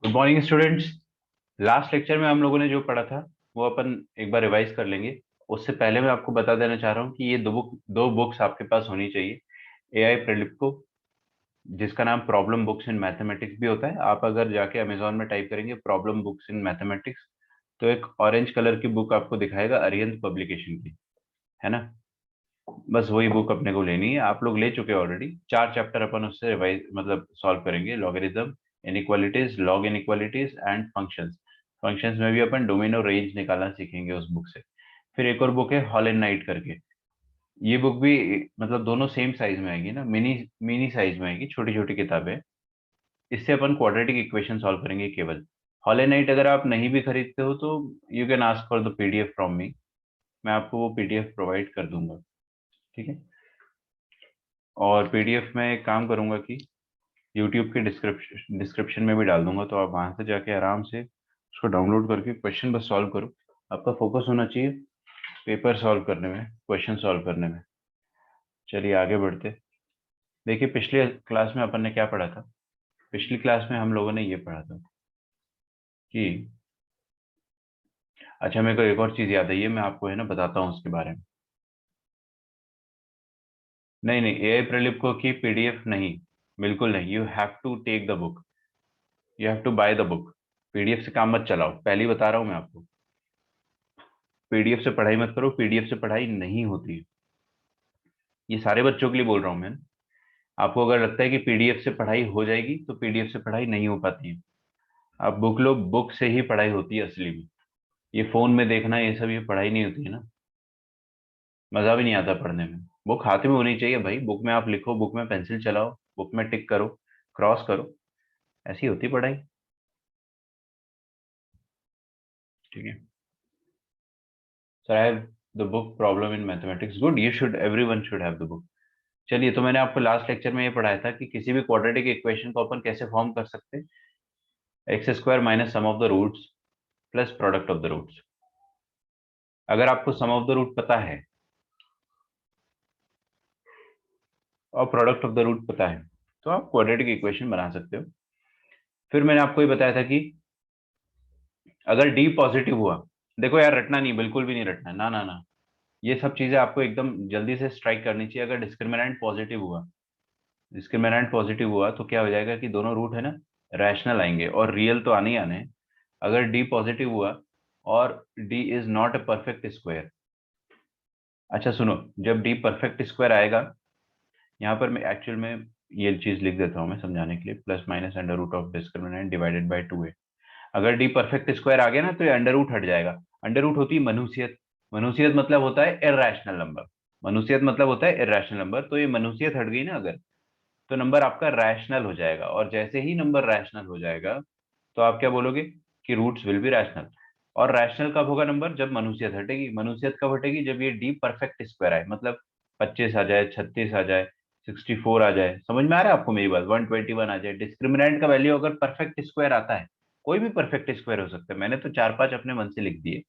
Good morning students. Last lecture में हम लोगों ने जो पढ़ा था वो अपन एक बार रिवाइज कर लेंगे। उससे पहले मैं आपको बता देना चाह रहा हूँ कि ये दो बुक्स आपके पास होनी चाहिए। एआई प्रिलिप जिसका नाम प्रॉब्लम बुक्स इन मैथमेटिक्स भी होता है। आप अगर जाके अमेजोन में टाइप करेंगे प्रॉब्लम बुक्स इन मैथमेटिक्स तो एक ऑरेंज कलर की बुक आपको दिखाएगा अरिहंत पब्लिकेशन की, है ना। बस वही बुक अपने को लेनी है। आप लोग ले चुके हैं ऑलरेडी। 4 चैप्टर अपन उससे रिवाइज मतलब सॉल्व करेंगे। Logarithm, inequalities, log inequalities and functions. Functions में भी अपन डोमेन और रेंज निकालना सीखेंगे उस बुक से। फिर एक और बुक है हॉल एंड नाइट करके। ये बुक भी मतलब दोनों सेम साइज में आएगी ना, मिनी मिनी साइज में आएगी, छोटी छोटी किताबें। इससे अपन क्वाड्रेटिक इक्वेशन सॉल्व करेंगे केवल। हॉल एंड नाइट अगर आप नहीं भी खरीदते हो तो you can ask for the PDF from me. मैं आपको वो पीडीएफ प्रोवाइड कर दूंगा, ठीक है। और पीडीएफ में एक काम करूंगा कि यूट्यूब के डिस्क्रिप्शन में भी डाल दूंगा, तो आप वहां से जाके आराम से उसको डाउनलोड करके क्वेश्चन बस सॉल्व करो। आपका फोकस होना चाहिए पेपर सॉल्व करने में, क्वेश्चन सॉल्व करने में। चलिए आगे बढ़ते। देखिए पिछले क्लास में अपन ने क्या पढ़ा था। पिछली क्लास में हम लोगों ने ये पढ़ा था कि अच्छा, मेरे को एक और चीज याद है, ये मैं आपको है ना बताता हूँ उसके बारे में। नहीं नहीं, एआई प्रिलिप को की पीडीएफ नहीं, बिल्कुल नहीं। You have to take the book, you have to buy the book. PDF से काम मत चलाओ, पहले ही बता रहा हूँ मैं आपको। पीडीएफ से पढ़ाई मत करो, पीडीएफ से पढ़ाई नहीं होती है। ये सारे बच्चों के लिए बोल रहा हूँ मैं। आपको अगर लगता है कि पीडीएफ से पढ़ाई हो जाएगी तो पीडीएफ से पढ़ाई नहीं हो पाती है। आप बुक लो, बुक से ही पढ़ाई होती है असली में। ये फोन में देखना ये सब ये पढ़ाई नहीं होती है ना। मजा भी नहीं आता पढ़ने में। बुक हाथ में होनी चाहिए भाई। बुक में आप लिखो, बुक में पेंसिल चलाओ, बुक में टिक करो, क्रॉस करो। ऐसी होती पढ़ाई, ठीक है। Sir I have the book problem in mathematics. Good, you should, everyone should have the book. चलिए, तो मैंने आपको लास्ट लेक्चर में ये पढ़ाया था कि किसी भी क्वाड्रेटिक इक्वेशन को अपन कैसे फॉर्म कर सकते हैं। X square minus sum of the roots plus product of the roots. अगर आपको सम ऑफ द रूट पता है और प्रोडक्ट ऑफ द रूट पता है तो आप क्वाड्रेटिक इक्वेशन बना सकते हो। फिर मैंने आपको ये बताया था कि अगर डी पॉजिटिव हुआ, देखो यार रटना नहीं, बिल्कुल भी नहीं रटना, ना ना ना। ये सब चीजें आपको एकदम जल्दी से स्ट्राइक करनी चाहिए। अगर डिस्क्रिमिनेंट पॉजिटिव हुआ, डिस्क्रिमिनेंट पॉजिटिव हुआ तो क्या हो जाएगा कि दोनों रूट है ना रैशनल आएंगे, और रियल तो आने ही आने हैं। अगर डी पॉजिटिव हुआ और D is not a perfect square. अच्छा सुनो, जब डी परफेक्ट स्क्वायर आएगा, यहाँ पर मैं एक्चुअल में ये चीज लिख देता हूँ मैं समझाने के लिए, plus minus under root of discriminant divided by 2a। अगर डी परफेक्ट स्क्वायर आ गया ना तो ये अंडर रूट हट जाएगा। अंडर रूट होती है मनुष्यत। मनुष्यत मतलब होता है इर्रेशनल नंबर। मनुष्यत मतलब होता है इर्रेशनल नंबर। तो ये मनुष्यत हट गई ना अगर, तो नंबर आपका रैशनल हो जाएगा। और जैसे ही नंबर रैशनल हो जाएगा तो आप क्या बोलोगे कि रूट्स विल बी रैशनल। और रैशनल कब होगा नंबर, जब मनुष्यत हटेगी। मनुष्यत कब हटेगी, जब ये डी परफेक्ट स्क्वायर आए, मतलब 25 आ जाए, 36 आ जाए, 64 आ जाए। समझ में आ रहा है आपको मेरी बात, 121 आ जाए। डिस्क्रिमिनेंट का वैल्यू अगर परफेक्ट स्क्वायर आता है, कोई भी परफेक्ट स्क्वायर हो सकता है, मैंने तो 4-5 अपने मन से लिख दिए।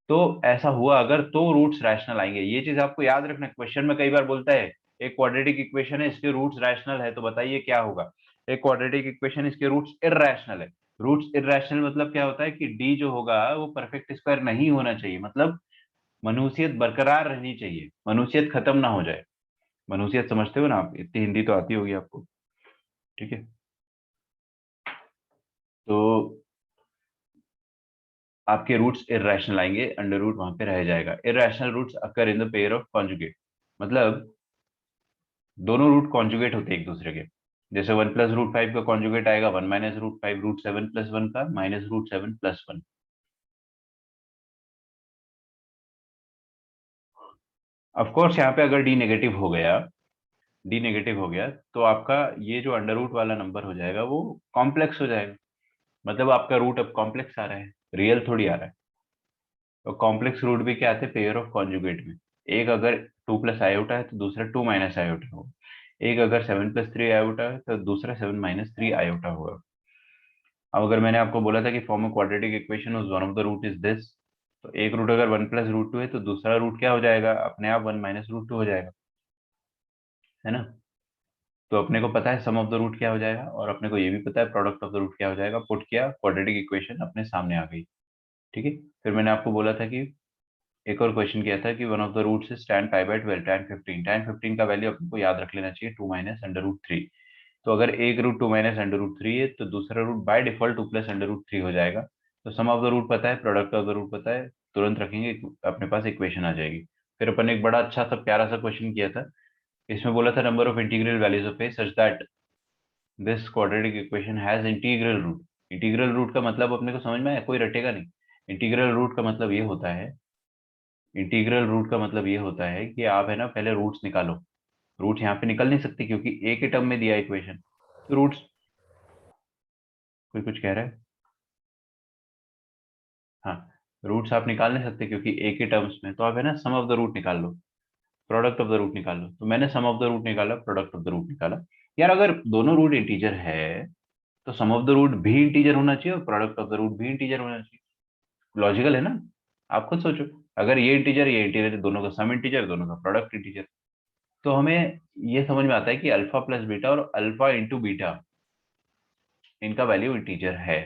तो ऐसा हुआ अगर तो रूट्स रैशनल आएंगे। ये चीज आपको याद रखना, क्वेश्चन में कई बार बोलता है एक क्वाड्रेटिक इक्वेशन है इसके रूट्स रैशनल है, तो बताइए क्या होगा। एक क्वाड्रेटिक इक्वेशन इसके रूट्स इररेशनल है। रूट्स इररेशनल मतलब क्या होता है कि डी जो होगा वो परफेक्ट स्क्वायर नहीं होना चाहिए, मतलब मनुष्यत बरकरार रहनी चाहिए, मनुष्यत खत्म ना हो जाए। मनुष्यत समझते हो ना आप, इतनी हिंदी तो आती होगी आपको, ठीक है। तो आपके रूट्स इररेशनल आएंगे, अंडर रूट वहां पे रह जाएगा। Irrational roots occur in the pair of conjugate, मतलब दोनों रूट कॉन्जुगेट होते हैं एक दूसरे के। जैसे 1 + √5 का कॉन्जुगेट आएगा 1 - √5 √7 + 1 का -√7 + 1। ऑफ कोर्स यहाँ पे अगर डी नेगेटिव हो गया, डी नेगेटिव हो गया तो आपका ये जो अंडर रूट वाला नंबर हो जाएगा वो कॉम्प्लेक्स हो जाएगा। मतलब आपका रूट अब कॉम्प्लेक्स आ रहा है, रियल थोड़ी आ रहा है। तो कॉम्प्लेक्स रूट भी क्या आते हैं पेयर ऑफ कॉन्जुगेट में। एक अगर 2 + i है तो दूसरा 2 - i होगा। एक अगर 7 + 3 आयोटा है तो दूसरा 7 - 3 आयोटा होगा। अब अगर मैंने आपको बोला था कि form of quadratic equation one of the root is this, तो एक रूट अगर 1 + √2 है तो दूसरा रूट क्या हो जाएगा, अपने आप 1 - √2 हो जाएगा, है ना। तो अपने को पता है सम ऑफ द रूट क्या हो जाएगा, और अपने को ये भी पता है प्रोडक्ट ऑफ द रूट क्या हो जाएगा। पुट किया, क्वाड्रेटिक इक्वेशन अपने सामने आ गई। ठीक है। फिर मैंने आपको बोला था कि एक और क्वेश्चन किया था कि one of the roots is tan pi by 12, tan 15 का वैल्यू अपने को याद रख लेना चाहिए 2 माइनस अंडर रूट 3। तो अगर एक रूट 2 माइनस अंडर रूट 3 है तो दूसरा root by default 2 plus under root 3 हो जाएगा। तो सम ऑफ द रूट पता है, प्रोडक्ट ऑफ द रूट पता है, तुरंत रखेंगे, अपने पास इक्वेशन आ जाएगी। फिर अपन एक बड़ा अच्छा सा प्यारा सा क्वेश्चन किया था। इसमें बोला था number of integral values of a such that this quadratic equation has integral root. Integral root का मतलब अपने को समझ में आया, कोई रटेगा नहीं। इंटीग्रल रूट का मतलब ये होता है, इंटीग्रल रूट का मतलब ये होता है कि आप है ना पहले रूट्स निकालो। रूट यहाँ पे निकल नहीं सकते क्योंकि एक ही टर्म में दिया इक्वेशन। तो रूट्स, कोई कुछ कह रहा है? हाँ, रूट्स आप निकाल नहीं सकते क्योंकि एक ही टर्म्स में, तो आप है ना सम ऑफ द रूट निकाल लो, प्रोडक्ट ऑफ द रूट निकाल लो। तो मैंने सम ऑफ द रूट निकाला, प्रोडक्ट ऑफ द रूट निकाला। यार अगर दोनों रूट इंटीजर है तो सम ऑफ द रूट भी इंटीजर होना चाहिए और प्रोडक्ट ऑफ द रूट भी इंटीजर होना चाहिए। लॉजिकल है ना? आप खुद सोचो, अगर ये इंटीजर, दोनों का सम इंटीजर, दोनों का प्रोडक्ट इंटीजर, तो हमें ये समझ में आता है कि अल्फा प्लस बीटा और अल्फा इंटू बीटा, इनका वैल्यू इंटीजर है।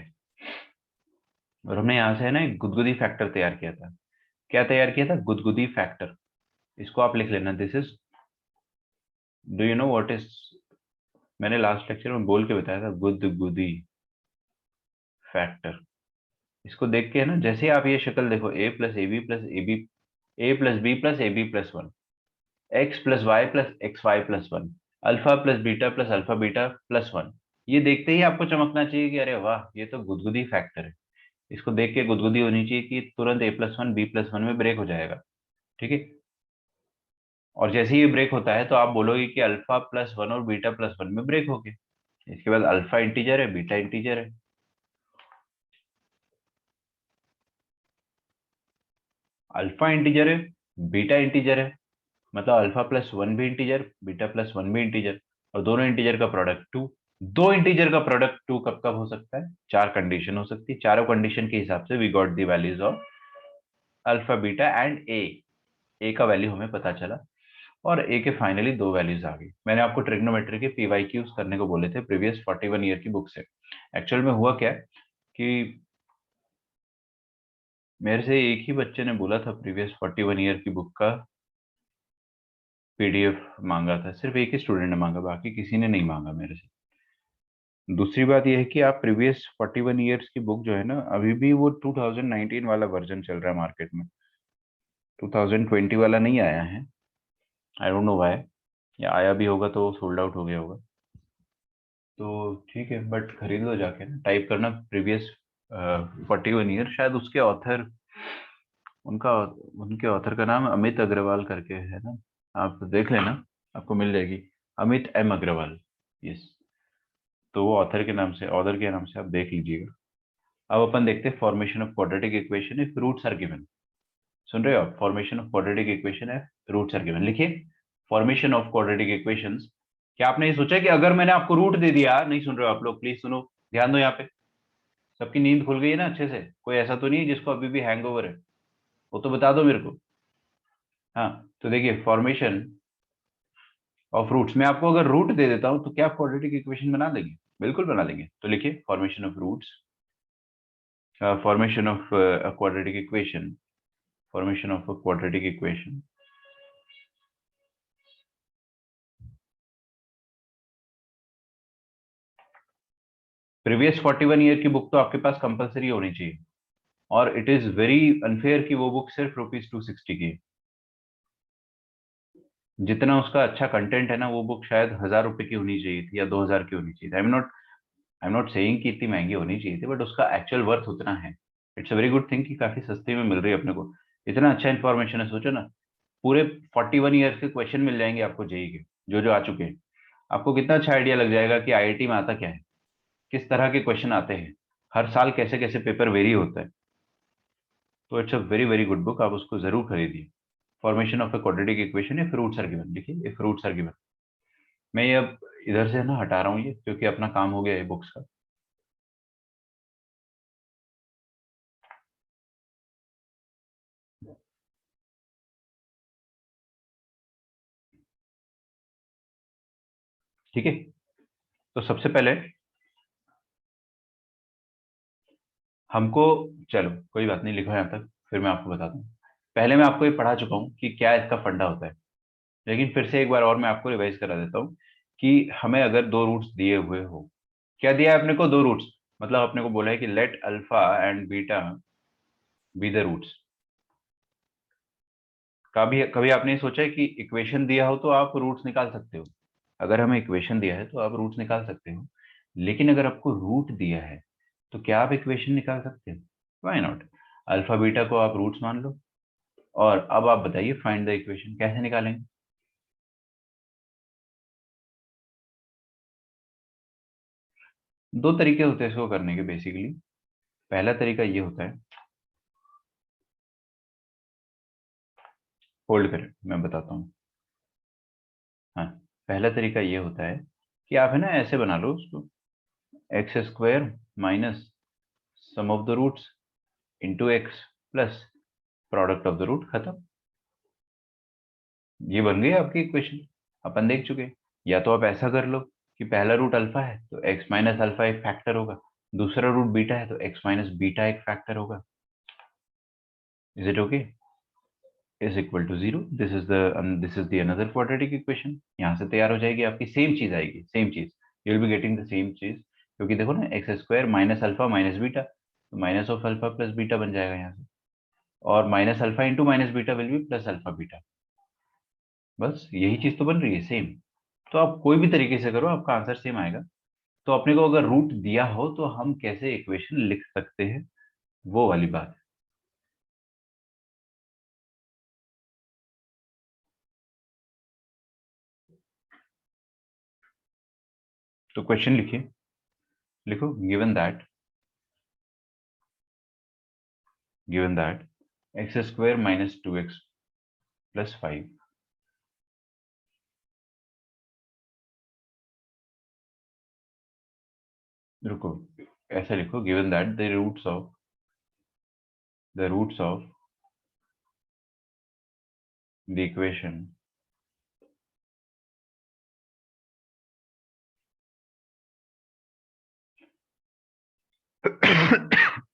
और हमने यहाँ से है ना एक गुदगुदी फैक्टर तैयार किया था। क्या तैयार किया था? गुदगुदी फैक्टर। इसको आप लिख लेना, this is, do you know what is, मैंने लास्ट लेक्चर में बोल के बताया था, गुदगुदी फैक्टर। इसको देख के है ना, जैसे आप ये शक्ल देखो, a plus a b plus a b, a plus b plus a b plus one, x plus y plus one, alpha plus beta plus one. ये देखते ही आपको चमकना चाहिए कि अरे वाह, ये तो गुदगुदी फैक्टर है। इसको देख के गुदगुदी होनी चाहिए कि तुरंत a plus one b plus one में ब्रेक हो जाएगा। ठीक है। और जैसे ही ये ब्रेक होता है तो आप बोलोगे कि अल्फा प्लस वन और बीटा प्लस वन में ब्रेक हो गया। इसके बाद अल्फा इंटीजर है, बीटा इंटीजर है। अल्फा इंटीजर है, बीटा इंटीजर है, मतलब अल्फा प्लस वन भी इंटीजर, बीटा प्लस वन भी इंटीजर, और दोनों इंटीजर का प्रोडक्ट टू। दो इंटीजर का प्रोडक्ट टू कब कब हो सकता है? चार कंडीशन हो सकती है। चारों कंडीशन के हिसाब से we got the values of alpha beta and a. A का वैल्यू हमें पता चला, और ए के फाइनली दो वैल्यूज आ गई। मैंने आपको ट्रिग्नोमेट्री के पीवाईक्यूज करने को बोले थे प्रीवियस 41 ईयर की बुक से। एक्चुअल में हुआ क्या कि मेरे से एक ही बच्चे ने बोला था प्रीवियस 41 ईयर की बुक का पीडीएफ मांगा था, सिर्फ एक ही स्टूडेंट ने मांगा, बाकी किसी ने नहीं मांगा मेरे से। दूसरी बात यह है कि आप प्रीवियस 41 ईयर्स की बुक जो है ना, अभी भी वो 2019 वाला वर्जन चल रहा है मार्केट में, 2020 वाला नहीं आया है। आई डोंट नो व्हाई, या आया भी होगा तो सोल्ड आउट हो गया होगा। तो ठीक है, बट खरीद लो जाके ना, टाइप करना प्रीवियस 41 ईयर, शायद उसके ऑथर, उनका, उनके ऑथर का नाम अमित अग्रवाल करके है ना, आप देख लेना, आपको मिल जाएगी। Amit M Agarwal, yes. तो वो ऑथर के नाम से, ऑथर के नाम से आप देख लीजिएगा। अब अपन देखते हैं formation of quadratic equation if roots are given. सुन रहे हो आप? फॉर्मेशन ऑफ क्वाड्रेटिक इक्वेशन है, रूट्स आर गिवन, लिखिए फॉर्मेशन ऑफ क्वाड्रेटिक इक्वेशंस। क्या आपने ये सोचा कि अगर मैंने आपको रूट दे दिया, नहीं सुन रहे हो आप लोग? प्लीज सुनो, ध्यान दो यहाँ पे। सबकी नींद खुल गई है ना अच्छे से? कोई ऐसा तो नहीं है जिसको अभी भी हैंगओवर है? वो तो बता दो मेरे को। हाँ, तो देखिए फॉर्मेशन ऑफ रूट्स, मैं आपको अगर रूट दे देता हूं तो क्या क्वाड्रेटिक इक्वेशन बना देंगे? बिल्कुल बना देंगे। तो लिखिए formation of roots, formation of quadratic equation, formation of a quadratic equation. Previous 41 year की बुक तो आपके पास कंपलसरी होनी चाहिए, और इट इज वेरी अनफेयर कि वो बुक सिर्फ ₹260 की है। जितना उसका अच्छा कंटेंट है ना, वो बुक शायद ₹1000 की होनी चाहिए थी या 2000 की होनी चाहिए थी। आई एम नॉट सेइंग कि इतनी महंगी होनी चाहिए थी, बट उसका एक्चुअल वर्थ उतना है। It's a very good thing कि काफी सस्ते में मिल रही है अपने को। इतना अच्छा इन्फॉर्मेशन है, सोचो ना, पूरे 41 ईयर्स के क्वेश्चन मिल जाएंगे आपको जेई के, जो जो आ चुके हैं। आपको कितना अच्छा आइडिया लग जाएगा कि आईआईटी में आता क्या है, किस तरह के क्वेश्चन आते हैं, हर साल कैसे कैसे पेपर वेरी होता है। तो it's a very very good book, आप उसको जरूर खरीदिए। Formation of a quadratic equation, if roots are given, लिखिए इफ रूट्स आर गिवन। मैं ये अब इधर से ना हटा रहा हूँ ये, क्योंकि अपना काम हो गया है बुक्स का। ठीक है, तो सबसे पहले हमको, चलो कोई बात नहीं, लिखो यहाँ तक, फिर मैं आपको बताता हूँ। पहले मैं आपको ये पढ़ा चुका हूँ कि क्या इसका फंडा होता है, लेकिन फिर से एक बार और मैं आपको रिवाइज करा देता हूँ कि हमें अगर दो रूट्स दिए हुए हो, क्या दिया है अपने को, दो रूट्स, मतलब अपने को बोला है कि let alpha and beta be the roots. कभी कभी आपने ये सोचा है कि इक्वेशन दिया हो तो आप रूट्स निकाल सकते हो, अगर हमें इक्वेशन दिया है तो आप रूट्स निकाल सकते हो, लेकिन अगर आपको रूट दिया है तो क्या आप इक्वेशन निकाल सकते हो? व्हाई नॉट, अल्फा बीटा को आप रूट्स मान लो, और अब आप बताइए फाइंड द इक्वेशन कैसे निकालेंगे। दो तरीके होते हैं इसको करने के बेसिकली। पहला तरीका ये होता है, होल्ड करें मैं बताता हूँ। हाँ, पहला तरीका ये होता है कि आप है ना ऐसे बना लो उसको, x square minus sum of the roots into x plus product of the root, खत्म। ये बन गई आपकी इक्वेशन, अपन देख चुके हैं। या तो आप ऐसा कर लो कि पहला रूट अल्फा है तो एक्स माइनस अल्फा एक फैक्टर होगा, दूसरा रूट बीटा है तो एक्स माइनस बीटा एक फैक्टर होगा। Is it okay? Is equal to zero, this is the another quadratic equation. यहाँ से तैयार हो जाएगी आपकी, सेम चीज आएगी, सेम चीज, you will be getting the same चीज, क्योंकि देखो ना x square minus alpha minus beta, तो minus of alpha plus beta बन जाएगा यहाँ से, और minus alpha into minus beta will be plus alpha beta. बस यही चीज तो बन रही है सेम। तो आप कोई भी तरीके से करो आपका आंसर सेम आएगा। तो अपने को अगर रूट दिया हो तो हम कैसे इक्वेशन लिख सकते हैं, वो वाली बात है। तो क्वेश्चन लिखिए, लिखो given that x square minus two x plus five, रुको, ऐसा लिखो, given that the roots of the equation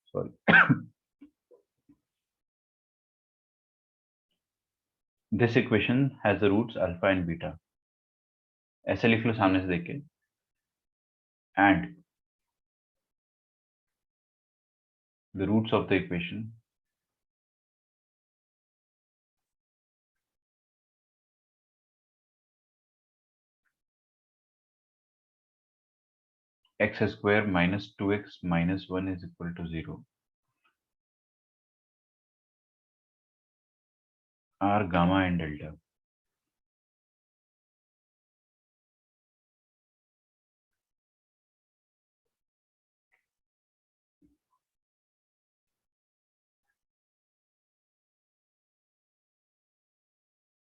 sorry, this equation has the roots alpha and beta, ऐसे लिख लो सामने से देख के, and the roots of the equation x square minus two x minus one is equal to zero are gamma and delta.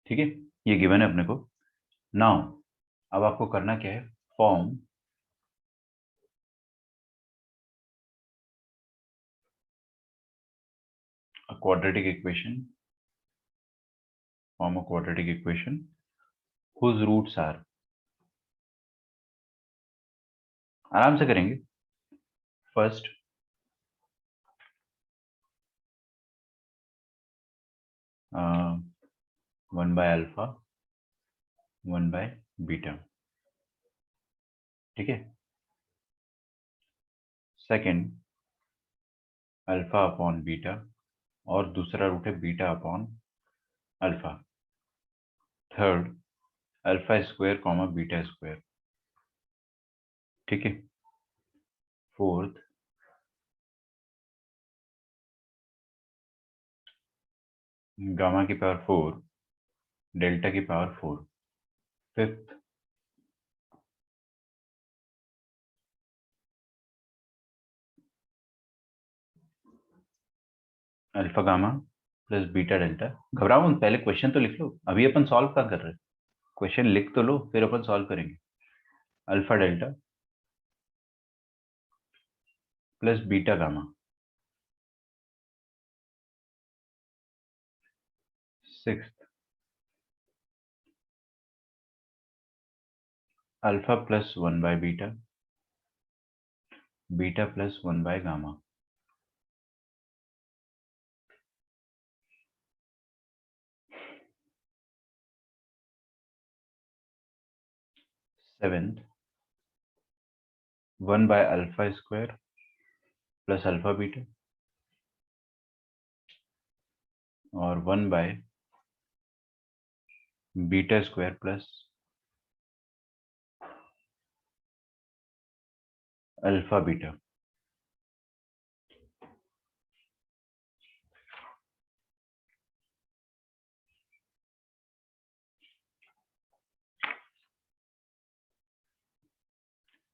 ठीक है, ये गिवन है अपने को। नाउ अब आपको करना क्या है, form a quadratic equation form a quadratic equation whose roots are, आराम से करेंगे। First one by alpha one by beta, ठीक है। सेकंड अल्फा अपॉन बीटा, और दूसरा रूट है beta upon alpha. Third alpha square comma beta square, ठीक है। फोर्थ गामा की पावर फोर डेल्टा की power four. Fifth alpha gamma plus beta delta. घबराओ मत, पहले क्वेश्चन तो लिख लो, अभी अपन सॉल्व क्या कर रहे हैं, क्वेश्चन लिख तो लो फिर अपन सॉल्व करेंगे। Alpha delta plus beta gamma. Six alpha plus 1/बीटा, बीटा प्लस 1/गामा। सेवेंथ 1/अल्फा² प्लस अल्फा बीटा और 1/बीटा² प्लस अल्फा बीटा।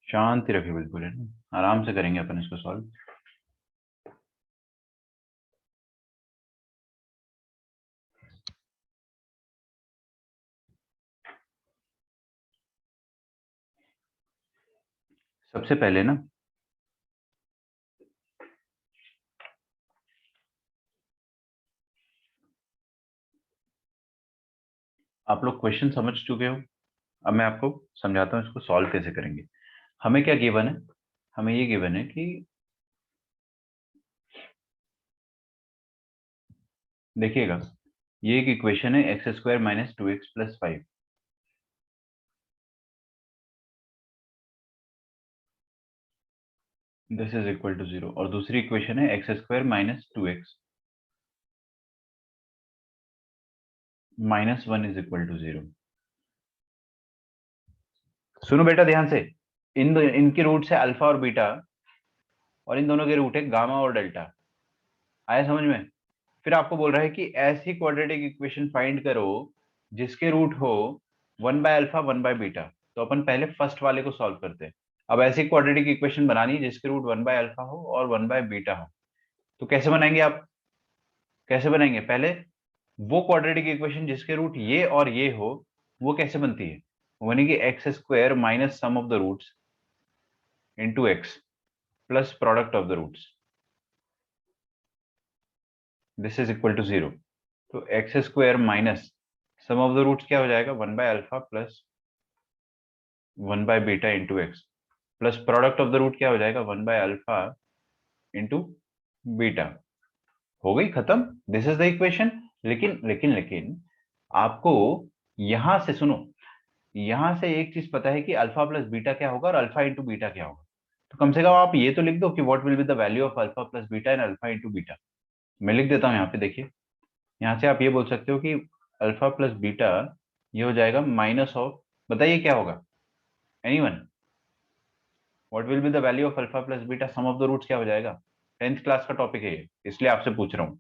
शांति रखिए, बिल्कुल है ना, आराम से करेंगे अपन इसको सॉल्व। सबसे पहले ना आप लोग क्वेश्चन समझ चुके हो, अब मैं आपको समझाता हूँ इसको सॉल्व कैसे करेंगे। हमें क्या गिवन है, हमें ये गिवन है कि देखिएगा, ये एक इक्वेशन है x² - 2x + 5। This is equal to 0। और दूसरी इक्वेशन है x² - 2x - 1 is equal to 0। सुनो बेटा ध्यान से, इनके रूट है अल्फा और बीटा, और इन दोनों के रूट है गामा और डेल्टा। आया समझ में? फिर आपको बोल रहा है कि ऐसी क्वाड्रेटिक इक्वेशन फाइंड करो जिसके रूट हो 1/अल्फा 1/बीटा। तो अपन पहले फर्स्ट वाले को सॉल्व करते हैं। अब ऐसी क्वाड्रेटिक इक्वेशन बनानी है जिसके रूट 1/अल्फा हो और 1/बीटा हो। तो कैसे बनाएंगे आप? कैसे बनाएंगे? पहले वो क्वाड्रेटिक इक्वेशन जिसके रूट ये और ये हो, वो कैसे बनती है? वो बनेगी x² minus sum of the roots into x plus product of the roots. This is equal to 0। तो x² minus sum of the roots क्या हो जाएगा? 1/अल्फा प्लस 1/बीटा into x plus product of the root क्या हो जाएगा? 1/अल्फा इंटू बीटा। हो गई खत्म। This is the equation. लेकिन लेकिन लेकिन आपको यहां से सुनो, यहां से एक चीज पता है कि अल्फा प्लस बीटा क्या होगा और अल्फा इंटू बीटा क्या होगा। तो कम से कम आप ये तो लिख दो कि what will be the value of alpha plus beta and alpha into beta. मैं लिख देता हूँ यहाँ पे, देखिए। यहाँ से आप ये बोल सकते हो कि अल्फा प्लस बीटा ये हो जाएगा माइनस ऑफ, बताइए क्या होगा? Anyone? What will be the value of alpha plus beta sum of the roots क्या हो जाएगा? 10th क्लास का टॉपिक है ये, इसलिए आपसे पूछ रहा हूँ।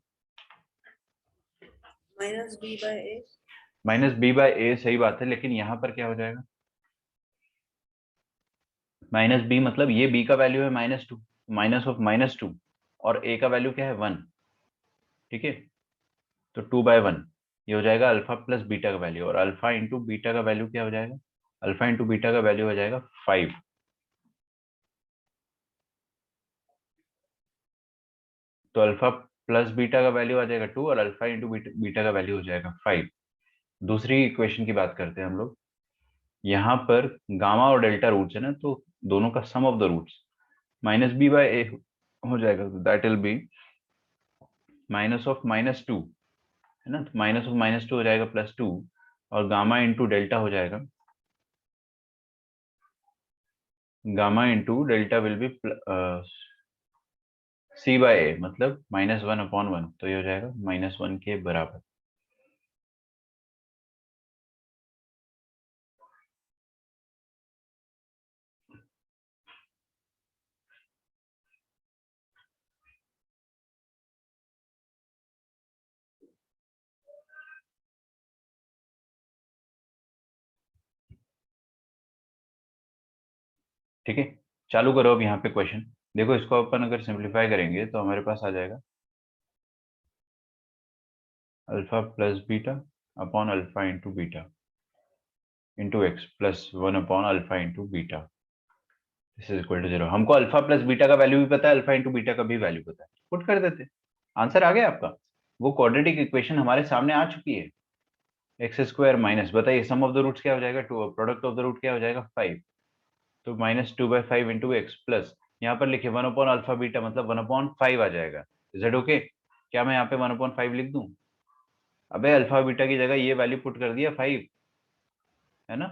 -b/a। -b/a सही बात है, लेकिन यहाँ पर क्या हो जाएगा? -b मतलब ये b का वैल्यू है -2, माइनस ऑफ -2, और a का वैल्यू क्या है? 1। ठीक है, तो 2/1 ये हो जाएगा अल्फा प्लस बीटा का वैल्यू, और अल्फा इंटू बीटा का वैल्यू क्या हो जाएगा? अल्फा इंटू बीटा का वैल्यू हो जाएगा 5। तो अल्फा प्लस बीटा का वैल्यू आ जाएगा 2 और अल्फा इंटू बीटा का वैल्यू हो जाएगा 5। दूसरी इक्वेशन की बात करते हैं हम लोग। यहाँ पर गामा और डेल्टा रूट्स है ना, तो दोनों का सम ऑफ द रूट्स -b/a हो जाएगा। That will B minus of -2, है ना, तो माइनस ऑफ -2 हो जाएगा +2, और गामा इंटू डेल्टा हो जाएगा, gamma into delta will be c/a, मतलब -1/1, तो ये हो जाएगा -1 के बराबर। ठीक है, चालू करो अब यहाँ पे क्वेश्चन। देखो, इसको अपन अगर सिंप्लीफाई करेंगे तो हमारे पास आ जाएगा alpha plus beta upon alpha into beta into x plus 1/अल्फा into beta. This is equal to 0। हमको अल्फा प्लस बीटा का वैल्यू भी पता है, अल्फा इंटू बीटा का भी वैल्यू पता है, पुट कर देते, आंसर आ गया आपका। वो क्वाड्रेटिक इक्वेशन हमारे सामने आ चुकी है, एक्स स्क्वायर माइनस, बताइए सम ऑफ द रूट्स क्या हो जाएगा, two, product of the root क्या हो जाएगा 5, तो -2/5 इंटू एक्स प्लस, यहाँ पर लिखिए 1/अल्फा बीटा मतलब 1/5 आ जाएगा। Is it okay? क्या मैं यहाँ पे 1/5 लिख दूं? अबे अल्फा बीटा की जगह ये वैल्यू पुट कर दिया 5, है ना?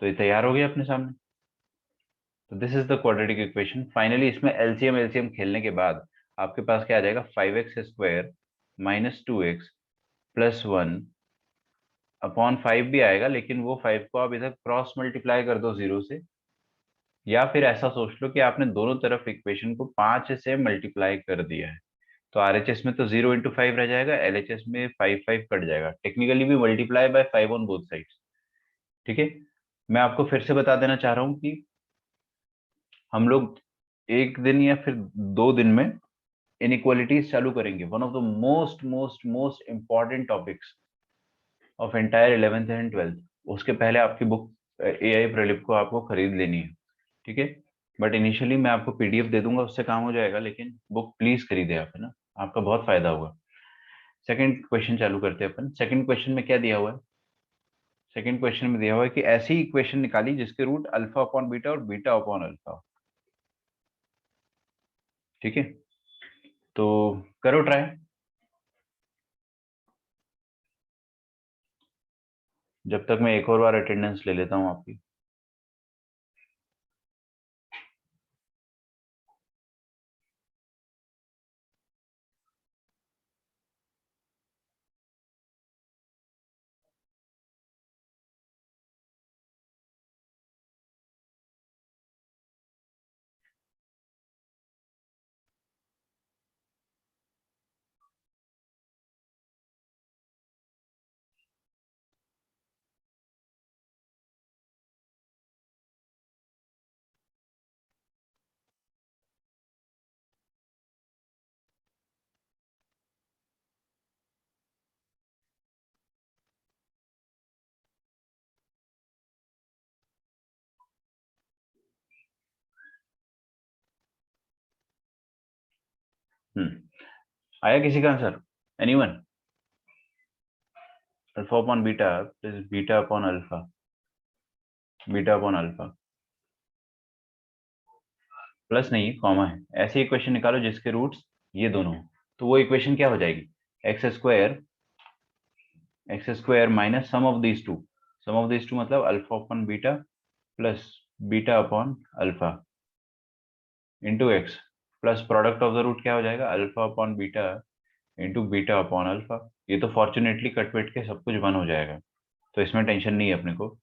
तो ये तैयार हो गया अपने सामने। तो this is the quadratic equation. Finally इसमें एलसीएम एलसीएम खेलने के बाद आपके पास क्या आ जाएगा, 5x² -2x प्लस 1/5 भी आएगा, लेकिन वो 5 को आप इधर क्रॉस मल्टीप्लाई कर दो 0 से, या फिर ऐसा सोच लो कि आपने दोनों तरफ इक्वेशन को 5 से मल्टीप्लाई कर दिया है। तो आरएचएस में तो 0 × 5 रह जाएगा, एलएचएस में 5 कट जाएगा, टेक्निकली भी multiply by 5 on both sides. ठीक है, मैं आपको फिर से बता देना चाह रहा हूँ कि हम लोग एक दिन या फिर 2 दिन में इनइक्वालिटीज चालू करेंगे। One of the most most most important topics of entire 11th and 12th। उसके पहले आपकी बुक एआई प्रीलिप को आपको खरीद लेनी है, ठीक है? बट इनिशियली मैं आपको पीडीएफ दे दूंगा, उससे काम हो जाएगा, लेकिन बुक प्लीज खरीदे आप, है ना? आपका बहुत फायदा होगा। सेकंड क्वेश्चन चालू करते हैं अपन। सेकंड क्वेश्चन में क्या दिया हुआ है? सेकंड क्वेश्चन में दिया हुआ है कि ऐसी इक्वेशन निकाली जिसके रूट अल्फा अपॉन बीटा और बीटा अपॉन अल्फा। ठीक है, तो करो ट्राई। जब तक मैं एक और बार अटेंडेंस ले लेता हूँ आपकी। आया किसी का answer? Anyone? Alpha upon beta plus beta upon alpha, beta upon alpha, plus नहीं कॉमा है। ऐसी इक्वेशन निकालो जिसके रूट्स ये दोनों हो। तो वो इक्वेशन क्या हो जाएगी, x square minus sum of these two मतलब alpha upon beta plus beta upon alpha into x plus product of the root क्या हो जाएगा, alpha upon beta into beta upon alpha. ये तो फॉर्चुनेटली कट के सब कुछ 1 हो जाएगा, तो इसमें टेंशन नहीं है अपने को।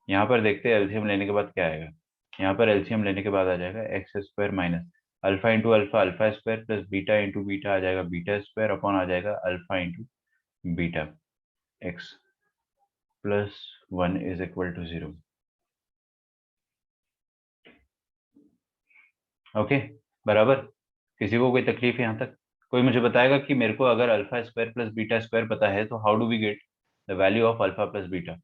यहाँ पर देखते हैं एलसीएम लेने के बाद क्या आएगा। यहाँ पर एलसीएम लेने के बाद आ जाएगा x² minus alpha into alpha, alpha square plus beta into beta आ जाएगा बीटा स्क्वायर अपॉन आ जाएगा alpha into beta, x plus 1 is equal to 0। Okay, बराबर? किसी को कोई तकलीफ है यहाँ तक? कोई मुझे बताएगा कि मेरे को अगर alpha square plus beta square पता है तो how do we get the value of alpha plus beta?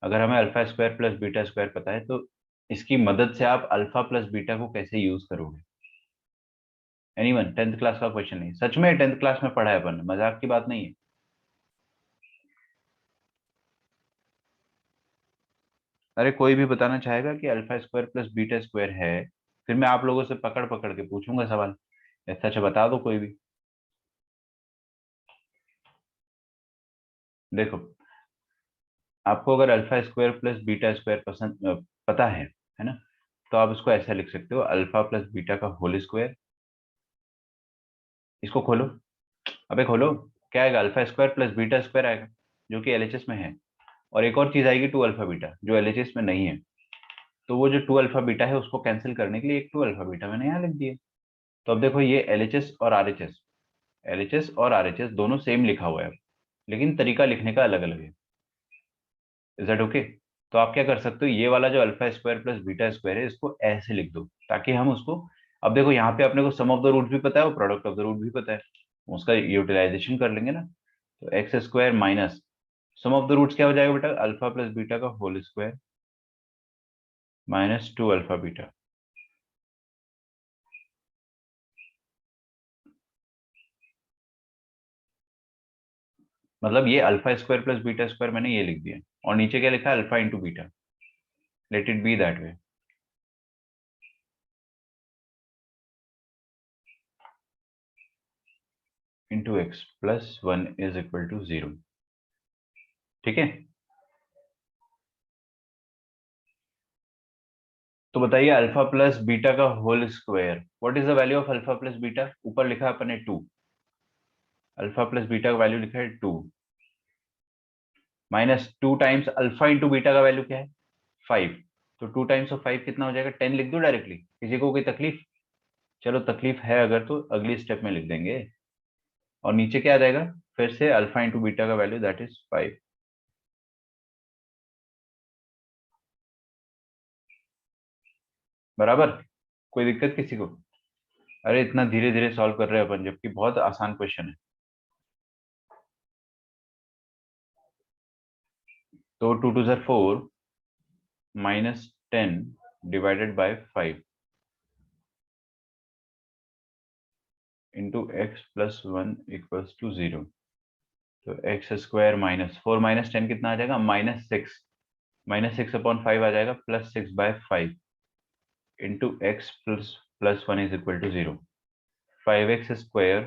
अगर हमें alpha square plus beta square पता है तो इसकी मदद से आप अल्फा प्लस बीटा को कैसे यूज करोगे? एनीवन? 10th क्लास का क्वेश्चन नहीं, सच में 10th क्लास में पढ़ा है अपन, मजाक की बात नहीं है। अरे कोई भी बताना चाहेगा कि alpha square plus beta square है, फिर मैं आप लोगों से पकड़ पकड़ के पूछूंगा सवाल। सच बता दो कोई भी। देखो, आपको अगर alpha square plus beta square पता है ना? तो आप इसको ऐसा लिख सकते हो, अल्फा प्लस बीटा का होल स्क्वायर। इसको खोलो, अबे खोलो। क्या आएगा, alpha square plus beta square आएगा, जो कि एलएचएस में है। और एक और चीज आएगी 2 अल्फा बीटा, जो एलएचएस में नहीं है। तो वो जो 2 अल्फा बीटा है उसको कैंसिल करने के लिए एक 2 अल्फा बीटा मैंने यहाँ लिख दिया। तो अब देखो, ये एलएचएस और आरएचएस दोनों सेम लिखा हुआ है, लेकिन तरीका लिखने का अलग अलग है। Is that okay? तो आप क्या कर सकते हो, ये वाला जो alpha square plus beta square है इसको ऐसे लिख दो, ताकि हम उसको, अब देखो यहाँ पे अपने को सम ऑफ द रूट भी पता है और प्रोडक्ट ऑफ द रूट भी पता है, उसका यूटिलाइजेशन कर लेंगे ना। तो x square minus sum of the roots क्या हो जाएगा बेटा, अल्फा प्लस बीटा का होल स्क्वायर -2 अल्फा बीटा। मतलब ये alpha square plus beta square मैंने ये लिख दिया, और नीचे क्या लिखा है, alpha into beta, let it be that way. Into x plus 1 is equal to 0। ठीक है, तो बताइए अल्फा प्लस बीटा का whole square, what is the value of alpha plus beta? ऊपर लिखा है अपन ने 2, अल्फा प्लस बीटा का वैल्यू लिखा है 2, minus 2 times alpha into beta का वैल्यू क्या है, 5। तो 2 टाइम्स ऑफ 5 कितना हो जाएगा, 10 लिख दो डायरेक्टली, किसी को कोई तकलीफ? चलो तकलीफ है अगर तो अगली स्टेप में लिख देंगे। और नीचे क्या आ जाएगा, फिर से अल्फा इंटू बीटा का वैल्यू दैट इज 5। बराबर, कोई दिक्कत किसी को? अरे इतना धीरे धीरे सॉल्व कर रहे हैं अपन, जबकि बहुत आसान क्वेश्चन है। तो 2 टू ज़र 4, minus 10 divided by 5 into x plus 1 equals to 0। तो एक्स स्क्वायर माइनस 4 माइनस 10 कितना आ जाएगा, -6, -6/5 आ जाएगा, +6/5 into x plus plus 1 is equal to 0। 5x square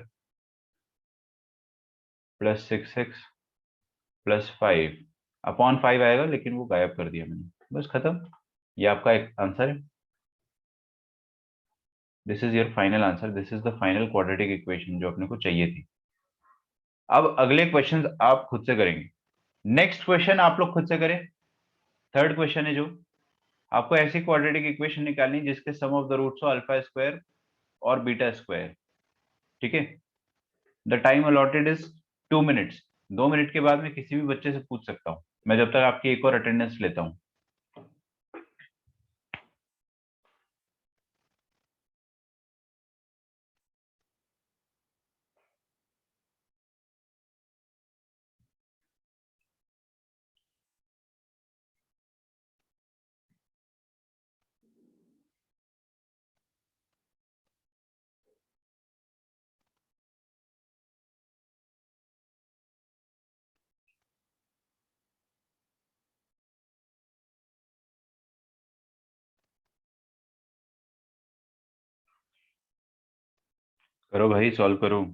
plus 6x plus 5 upon 5 आएगा, लेकिन वो गायब कर दिया मैंने, बस खत्म। ये आपका एक आंसर है। This is your final answer, this is the final quadratic equation जो अपने को चाहिए थी। अब अगले क्वेश्चंस आप खुद से करेंगे। नेक्स्ट क्वेश्चन आप लोग खुद से करें। थर्ड क्वेश्चन है जो आपको ऐसी क्वाड्रेटिक इक्वेशन निकालनी है जिसके सम ऑफ द रूट्स हो अल्फा स्क्वायर और बीटा स्क्वायर। ठीक है, the time allotted is 2 minutes. 2 minute के बाद मैं किसी भी बच्चे से पूछ सकता हूँ, मैं जब तक आपकी एक और अटेंडेंस लेता हूँ। करो भाई, सॉल्व करो।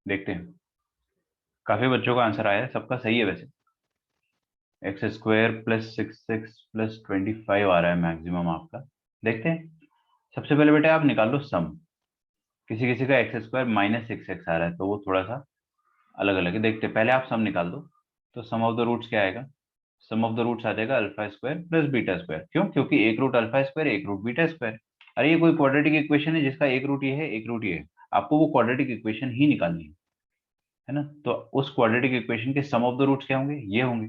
देखते हैं, काफी बच्चों का आंसर आया है, सबका सही है वैसे। X square plus 6x plus 25 आ रहा है मैक्सिमम आपका। देखते हैं, सबसे पहले बेटा आप निकाल लो सम। किसी किसी का एक्स स्क्वायर -6x आ रहा है, तो वो थोड़ा सा अलग अलग है। देखते हैं, पहले आप सम निकाल दो। तो सम ऑफ द रूट्स क्या आएगा, सम ऑफ द रूट्स आ जाएगा alpha square plus beta square. क्यों? क्योंकि एक रूट अल्फा स्क्वायर, एक रूट बीटा स्क्वायर। अरे ये कोई क्वाड्रेटिक इक्वेशन है जिसका एक रूट ये है, एक रूट ये है, आपको वो क्वाड्रेटिक इक्वेशन ही निकालनी है ना? तो उस क्वाड्रेटिक इक्वेशन के सम ऑफ द रूट्स क्या होंगे, ये होंगे।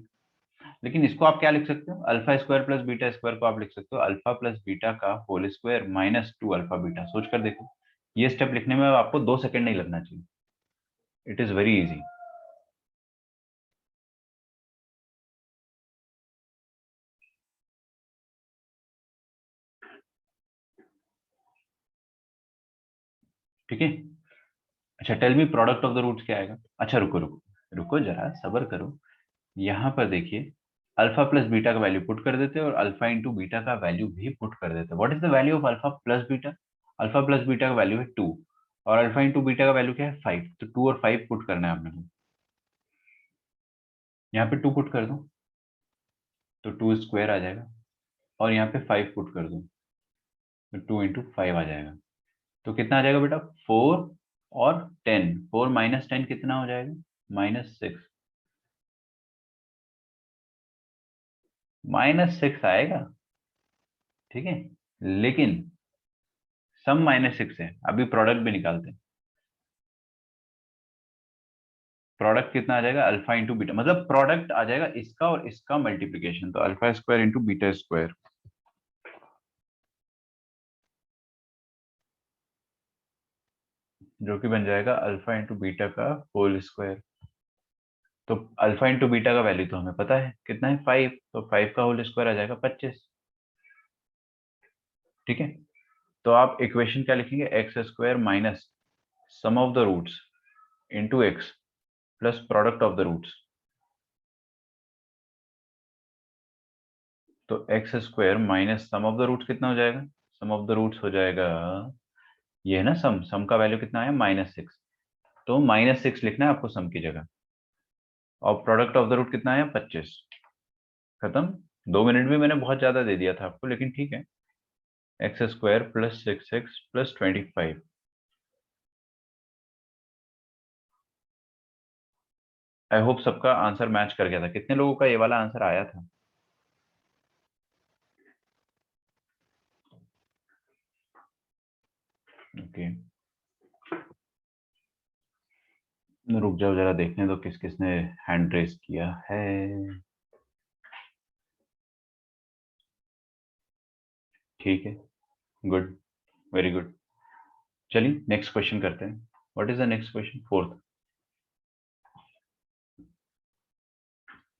लेकिन इसको आप क्या लिख सकते हो, alpha square plus beta square को आप लिख सकते हो अल्फा प्लस बीटा का होल स्क्वायर -2 अल्फा बीटा। सोच कर देखो, ये स्टेप लिखने में आपको 2 सेकंड नहीं लगना चाहिए। It is very easy. ठीक है, अच्छा tell me product of the roots क्या आएगा। अच्छा रुको रुको रुको, जरा सबर करो। यहाँ पर देखिए, अल्फा प्लस बीटा का वैल्यू पुट कर देते हैं और अल्फा इंटू बीटा का वैल्यू भी पुट कर देते हैं। What is the value of alpha plus beta? Alpha plus beta का वैल्यू है 2, और अल्फा इंटू बीटा का वैल्यू क्या है 5। तो 2 और 5 पुट करना है आपने को। यहाँ पे 2 पुट कर दूं तो 2 स्क्वायर आ जाएगा, और यहाँ पे 5 पुट कर दूं तो 2 इंटू 5 आ जाएगा। तो कितना आ जाएगा बेटा, 4 और 10, 4 माइनस 10 कितना हो जाएगा, -6। -6 आएगा, ठीक है। लेकिन सम -6 है, अभी प्रोडक्ट भी निकालते हैं। प्रोडक्ट कितना आ जाएगा, अल्फा इंटू बीटा, मतलब प्रोडक्ट आ जाएगा इसका और इसका मल्टीप्लीकेशन, तो alpha square into beta square, जो कि बन जाएगा अल्फा इंटू बीटा का होल स्क्वायर। तो अल्फा इंटू बीटा का वैल्यू तो हमें पता है कितना है, 5, तो 5 का होल स्क्वायर आ जाएगा 25। ठीक है, तो आप इक्वेशन क्या लिखेंगे, x square minus sum of the roots into x plus product of the roots. तो x square minus sum of the roots कितना हो जाएगा, सम ऑफ द रूट्स हो जाएगा, ये है ना सम, सम का वैल्यू कितना है -6, तो -6 लिखना है आपको सम की जगह, और प्रोडक्ट ऑफ द रूट कितना है 25। खत्म। 2 मिनट भी मैंने बहुत ज्यादा दे दिया था आपको, लेकिन ठीक है। X square plus 6x plus 25। I hope सबका आंसर मैच कर गया था। कितने लोगों का ये वाला आंसर आया था? ओके, रुक जाओ जरा देखने दो किस किसने हैंड रेस किया है। ठीक है, गुड, वेरी गुड। चलिए नेक्स्ट क्वेश्चन करते हैं। What is the next question, fourth.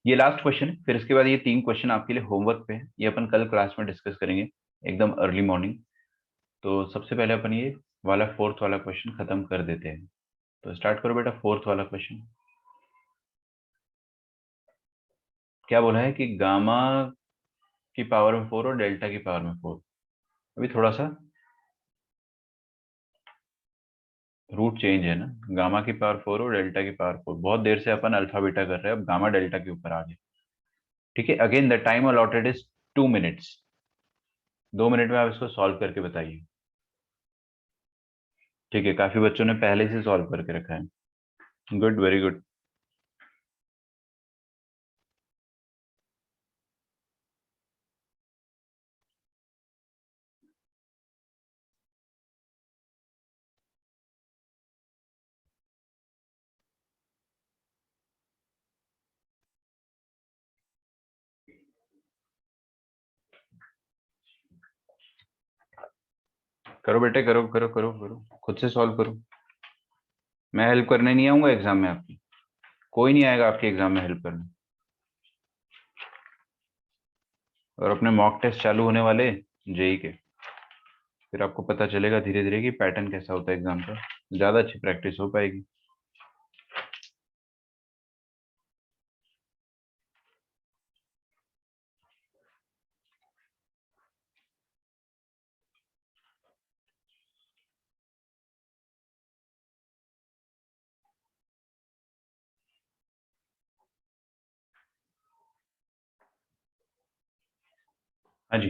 ये लास्ट क्वेश्चन है, फिर इसके बाद ये 3 क्वेश्चन आपके लिए होमवर्क पे है, ये अपन कल क्लास में डिस्कस करेंगे एकदम अर्ली मॉर्निंग। तो सबसे पहले अपन ये वाला फोर्थ वाला क्वेश्चन खत्म कर देते हैं। तो स्टार्ट करो बेटा, फोर्थ वाला क्वेश्चन। क्या बोला है कि गामा की पावर में 4 और डेल्टा की पावर में 4। अभी थोड़ा सा रूट चेंज है ना, गामा की पावर 4 और डेल्टा की पावर 4। बहुत देर से अपन अल्फा बीटा कर रहे हैं, अब गामा डेल्टा के ऊपर आ गए। ठीक है, again the time allotted is 2 minutes. 2 minute में आप इसको सॉल्व करके बताइए। ठीक है, काफी बच्चों ने पहले से सॉल्व करके रखा है। Good, very good. करो बेटे, करो करो करो करो, खुद से सॉल्व करो। मैं हेल्प करने नहीं आऊंगा एग्जाम में आपकी, कोई नहीं आएगा आपके एग्जाम में हेल्प करने। और अपने मॉक टेस्ट चालू होने वाले जेई के, फिर आपको पता चलेगा धीरे धीरे कि पैटर्न कैसा होता है एग्जाम का, ज्यादा अच्छी प्रैक्टिस हो पाएगी। हाँ जी,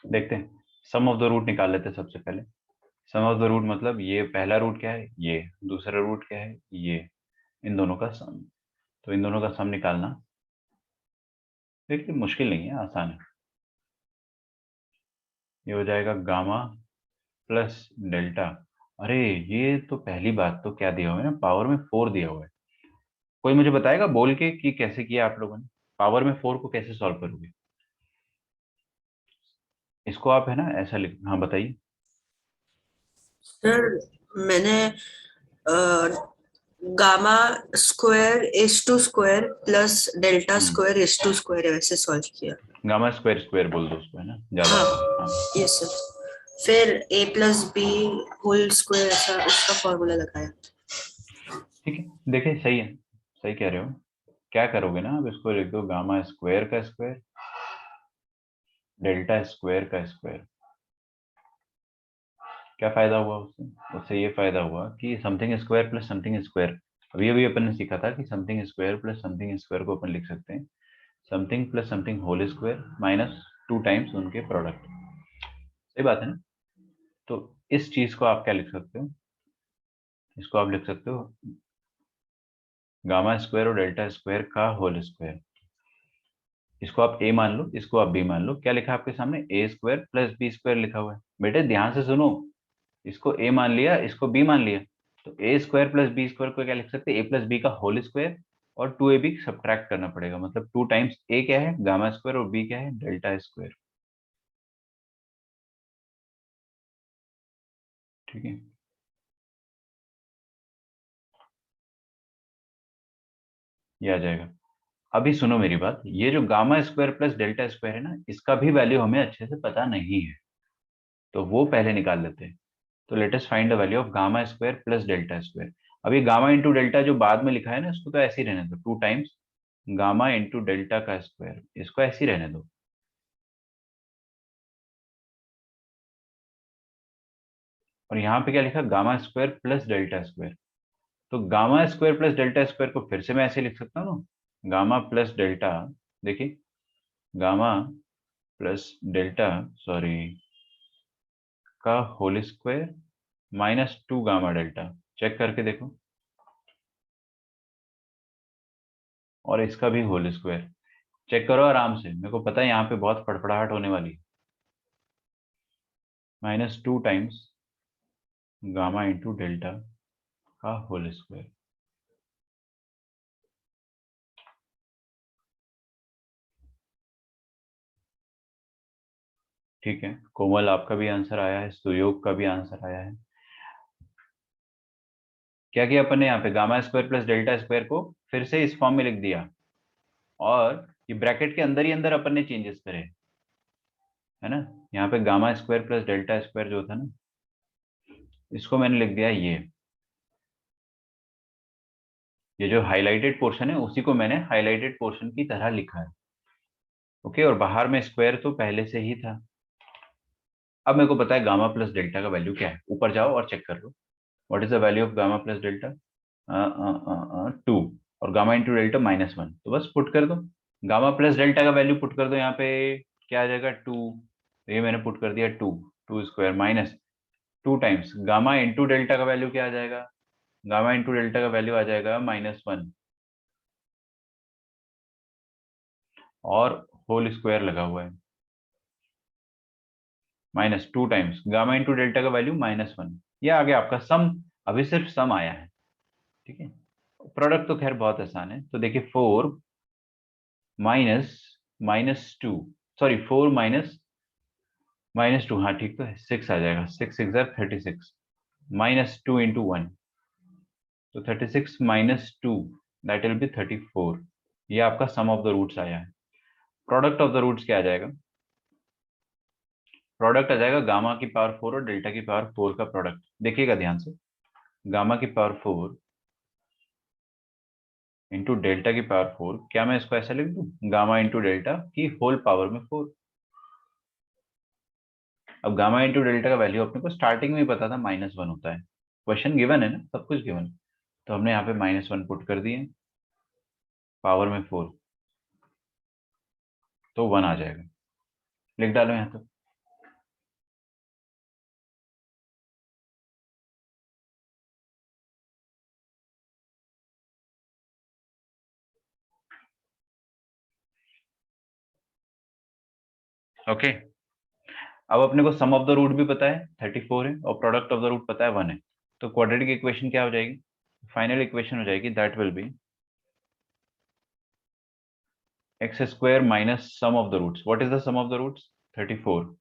देखते हैं। सम ऑफ द रूट निकाल लेते हैं सबसे पहले। सम ऑफ द रूट मतलब ये पहला रूट क्या है, ये दूसरा रूट क्या है, ये, इन दोनों का सम। तो इन दोनों का सम निकालना देखिए मुश्किल नहीं है, आसान है। ये हो जाएगा गामा प्लस डेल्टा। अरे, ये तो पहली बात तो क्या दिया हुआ है ना, पावर में 4 दिया हुआ है। कोई मुझे बताएगा बोल के कि कैसे किया आप लोगों ने, पावर में 4 को कैसे सॉल्व करोगे? इसको आप है ना ऐसा लिख, हाँ बताइए। सर मैंने gamma square h two square plus delta hmm, square h two square वैसे सॉल्व किया। गामा स्क्वायर स्क्वायर बोल दो उसको, है ना, ज्यादा हाँ, अच्छा। हाँ, ये सर। फिर ए प्लस बी होल स्क्वायर ऐसा उसका फॉर्मूला लगाया। ठीक है, देखिए सही है, सही कह रहे हो। क्या करोगे ना, अब इसको लिख दो गामा स्क्वायर का स्क्वायर डेल्टा स्क्वायर का स्क्वायर। क्या फायदा हुआ उससे? उससे ये फायदा हुआ कि something square plus something square अभी अभी अपन ने सीखा था कि something square plus something square को अपन लिख सकते हैं something plus something whole square minus 2 times उनके प्रोडक्ट। सही बात है ना। तो इस चीज को आप क्या लिख सकते हो, इसको आप लिख सकते हो गामा स्क्वायर और डेल्टा स्क्वायर का होल स्क्वायर। इसको आप ए मान लो, इसको आप बी मान लो। क्या लिखा है आपके सामने, ए स्क्वायर प्लस बी स्क्वायर लिखा हुआ है। बेटे ध्यान से सुनो, इसको ए मान लिया, इसको बी मान लिया, तो ए स्क्वायर प्लस बी स्क्वायर को क्या लिख सकते हैं, ए प्लस बी का होल स्क्वायर और 2ab सब्ट्रैक्ट करना पड़ेगा। मतलब 2 टाइम्स ए क्या है, गामा स्क्वायर, और बी क्या है, डेल्टा स्क्वायर। ठीक है, ये आ जाएगा। अभी सुनो मेरी बात, ये जो gamma square plus delta square है ना, इसका भी वैल्यू हमें अच्छे से पता नहीं है, तो वो पहले निकाल लेते हैं। तो let us find the value of gamma square plus delta square. अब ये गामा इंटू डेल्टा जो बाद में लिखा है ना, इसको तो ऐसे ही रहने दो, 2 टाइम्स गामा इंटू डेल्टा का स्क्वायर, इसको ऐसे ही रहने दो। और यहाँ पे क्या लिखा, gamma square plus delta square. तो gamma square plus delta square को फिर से मैं ऐसे लिख सकता हूँ ना, गामा प्लस डेल्टा, देखिए गामा प्लस डेल्टा, सॉरी, का whole square minus 2 gamma delta. Check करके देखो, और इसका भी होल स्क्वायर। चेक करो आराम से, मेरे को पता है यहाँ पे बहुत फड़फड़ाहट होने वाली है। Minus 2 times gamma into delta का होल स्क्वायर। ठीक है, कोमल आपका भी आंसर आया है, सुयोग का भी आंसर आया है। क्या किया अपन ने यहाँ पे, gamma square plus delta square को फिर से इस फॉर्म में लिख दिया, और ये ब्रैकेट के अंदर ही अंदर अपन ने चेंजेस करे, है ना। यहाँ पे gamma square plus delta square जो था ना, इसको मैंने लिख दिया ये जो हाईलाइटेड पोर्शन है उसी को मैंने हाईलाइटेड पोर्शन की तरह लिखा है। ओके, और बाहर में स्क्वायर तो पहले से ही था। अब मेरे को पता है गामा प्लस डेल्टा का वैल्यू क्या है, ऊपर जाओ और चेक कर लो। What is the value of gamma plus delta, 2, और गामा इंटू डेल्टा -1, तो बस पुट कर दो। गामा प्लस डेल्टा का वैल्यू पुट कर दो यहाँ पे, क्या आ जाएगा, 2। ये मैंने पुट कर दिया 2, 2 square minus 2 times gamma into delta का वैल्यू क्या आ जाएगा, गामा इंटू डेल्टा का वैल्यू आ जाएगा -1, और होल स्क्वायर लगा हुआ है, -2 टाइम्स गामा इंटू डेल्टा का वैल्यू -1। ये आ गया आपका सम। अभी सिर्फ सम आया है। ठीक है, प्रोडक्ट तो खैर बहुत आसान है। तो देखिए 4 माइनस -2, सॉरी 4 माइनस -2, हाँ ठीक तो है, 6 आ जाएगा, 6 6 36, -2 इंटू 1, तो 36 -2, दैट विल बी 34। ये आपका सम ऑफ द रूट्स आया है। प्रोडक्ट ऑफ द रूट्स क्या आ जाएगा, प्रोडक्ट आ जाएगा गामा की पावर 4 और डेल्टा की पावर 4 का प्रोडक्ट। देखिएगा ध्यान से, गामा की पावर 4 इंटू डेल्टा की पावर 4, क्या मैं इसको ऐसा लिख दूं, गामा इंटू डेल्टा की होल पावर में 4। अब गामा इंटू डेल्टा का वैल्यू अपने को स्टार्टिंग में ही पता था -1 होता है, क्वेश्चन गिवन है ना, सब कुछ गिवन है। तो हमने यहाँ पे -1 पुट कर दिए, पावर में 4, तो 1 आ जाएगा। लिख डालो यहाँ तो। ओके, अब अपने को सम ऑफ द रूट भी पता है 34 है, और प्रोडक्ट ऑफ द रूट पता है 1 है। तो क्वाड्रेटिक इक्वेशन क्या हो जाएगी, फाइनल इक्वेशन हो जाएगी, that will be x square minus sum of the roots. What is the sum of the roots, 34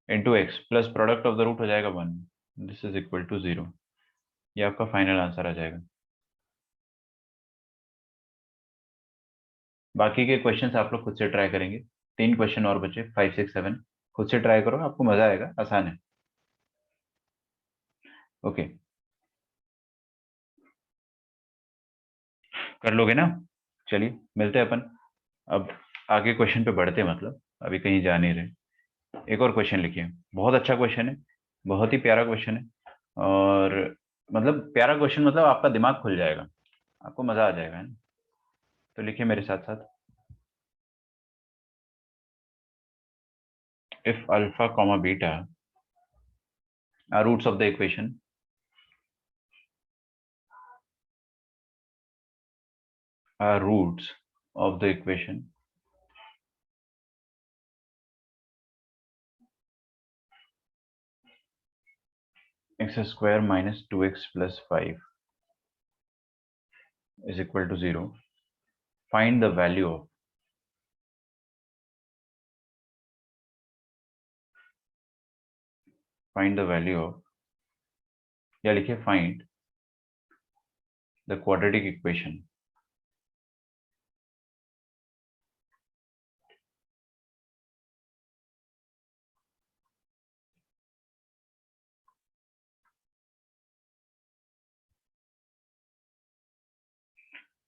into x plus product of the root हो जाएगा 1, दिस इज इक्वल टू 0। ये आपका final answer आ जाएगा। बाकी के questions आप लोग खुद से ट्राई करेंगे। 3 क्वेश्चन और बचे, 5 6 7, खुद से ट्राई करो, आपको मजा आएगा, आसान है। ओके, कर लोगे ना। चलिए मिलते हैं अपन। अब आगे क्वेश्चन पे बढ़ते हैं, मतलब अभी कहीं जा नहीं रहे। एक और क्वेश्चन लिखिए, बहुत अच्छा क्वेश्चन है, बहुत ही प्यारा क्वेश्चन है, और मतलब प्यारा क्वेश्चन मतलब आपका दिमाग खुल जाएगा। आपको मजा आ जाएगा, है ना? तो लिखिए मेरे साथ साथ, if alpha comma beta are roots of the equation, are roots of the equation x square minus 2x plus 5 is equal to 0. Find the value of या लिखिए find the quadratic equation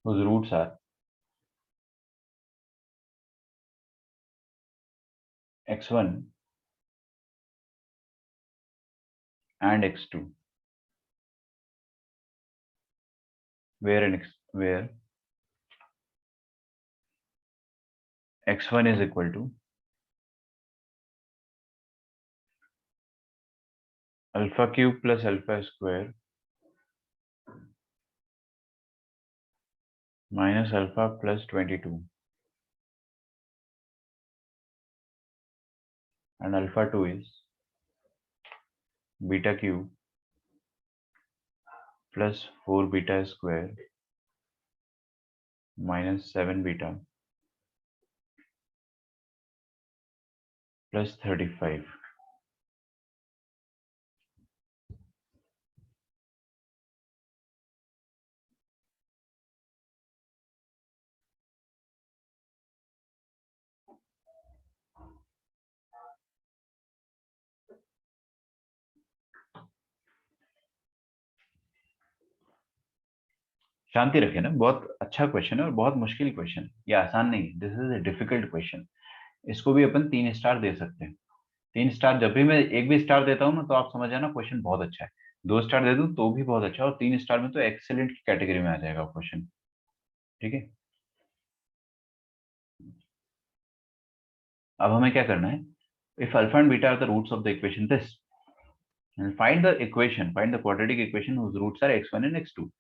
whose roots are x1 and x2, where x1 is equal to alpha cube plus alpha square minus alpha plus 22, and alpha 2 is beta cube plus 4 beta square minus 7 beta plus 35. शांति रखें ना, बहुत अच्छा question है और बहुत मुश्किल question, ये आसान नहीं है, this is a difficult question. इसको भी अपन 3 स्टार दे सकते हैं। 3 स्टार, जब भी मैं एक भी स्टार देता हूँ ना तो आप समझ जाना क्वेश्चन बहुत अच्छा है। 2 स्टार दे दूं तो भी बहुत अच्छा है, और 3 स्टार में तो एक्सेलेंट की कैटेगरी में आ जाएगा क्वेश्चन। ठीक है, अब हमें क्या करना है, if alpha and beta are the roots of the equation this, find the quadratic equation whose roots are x1 and x2।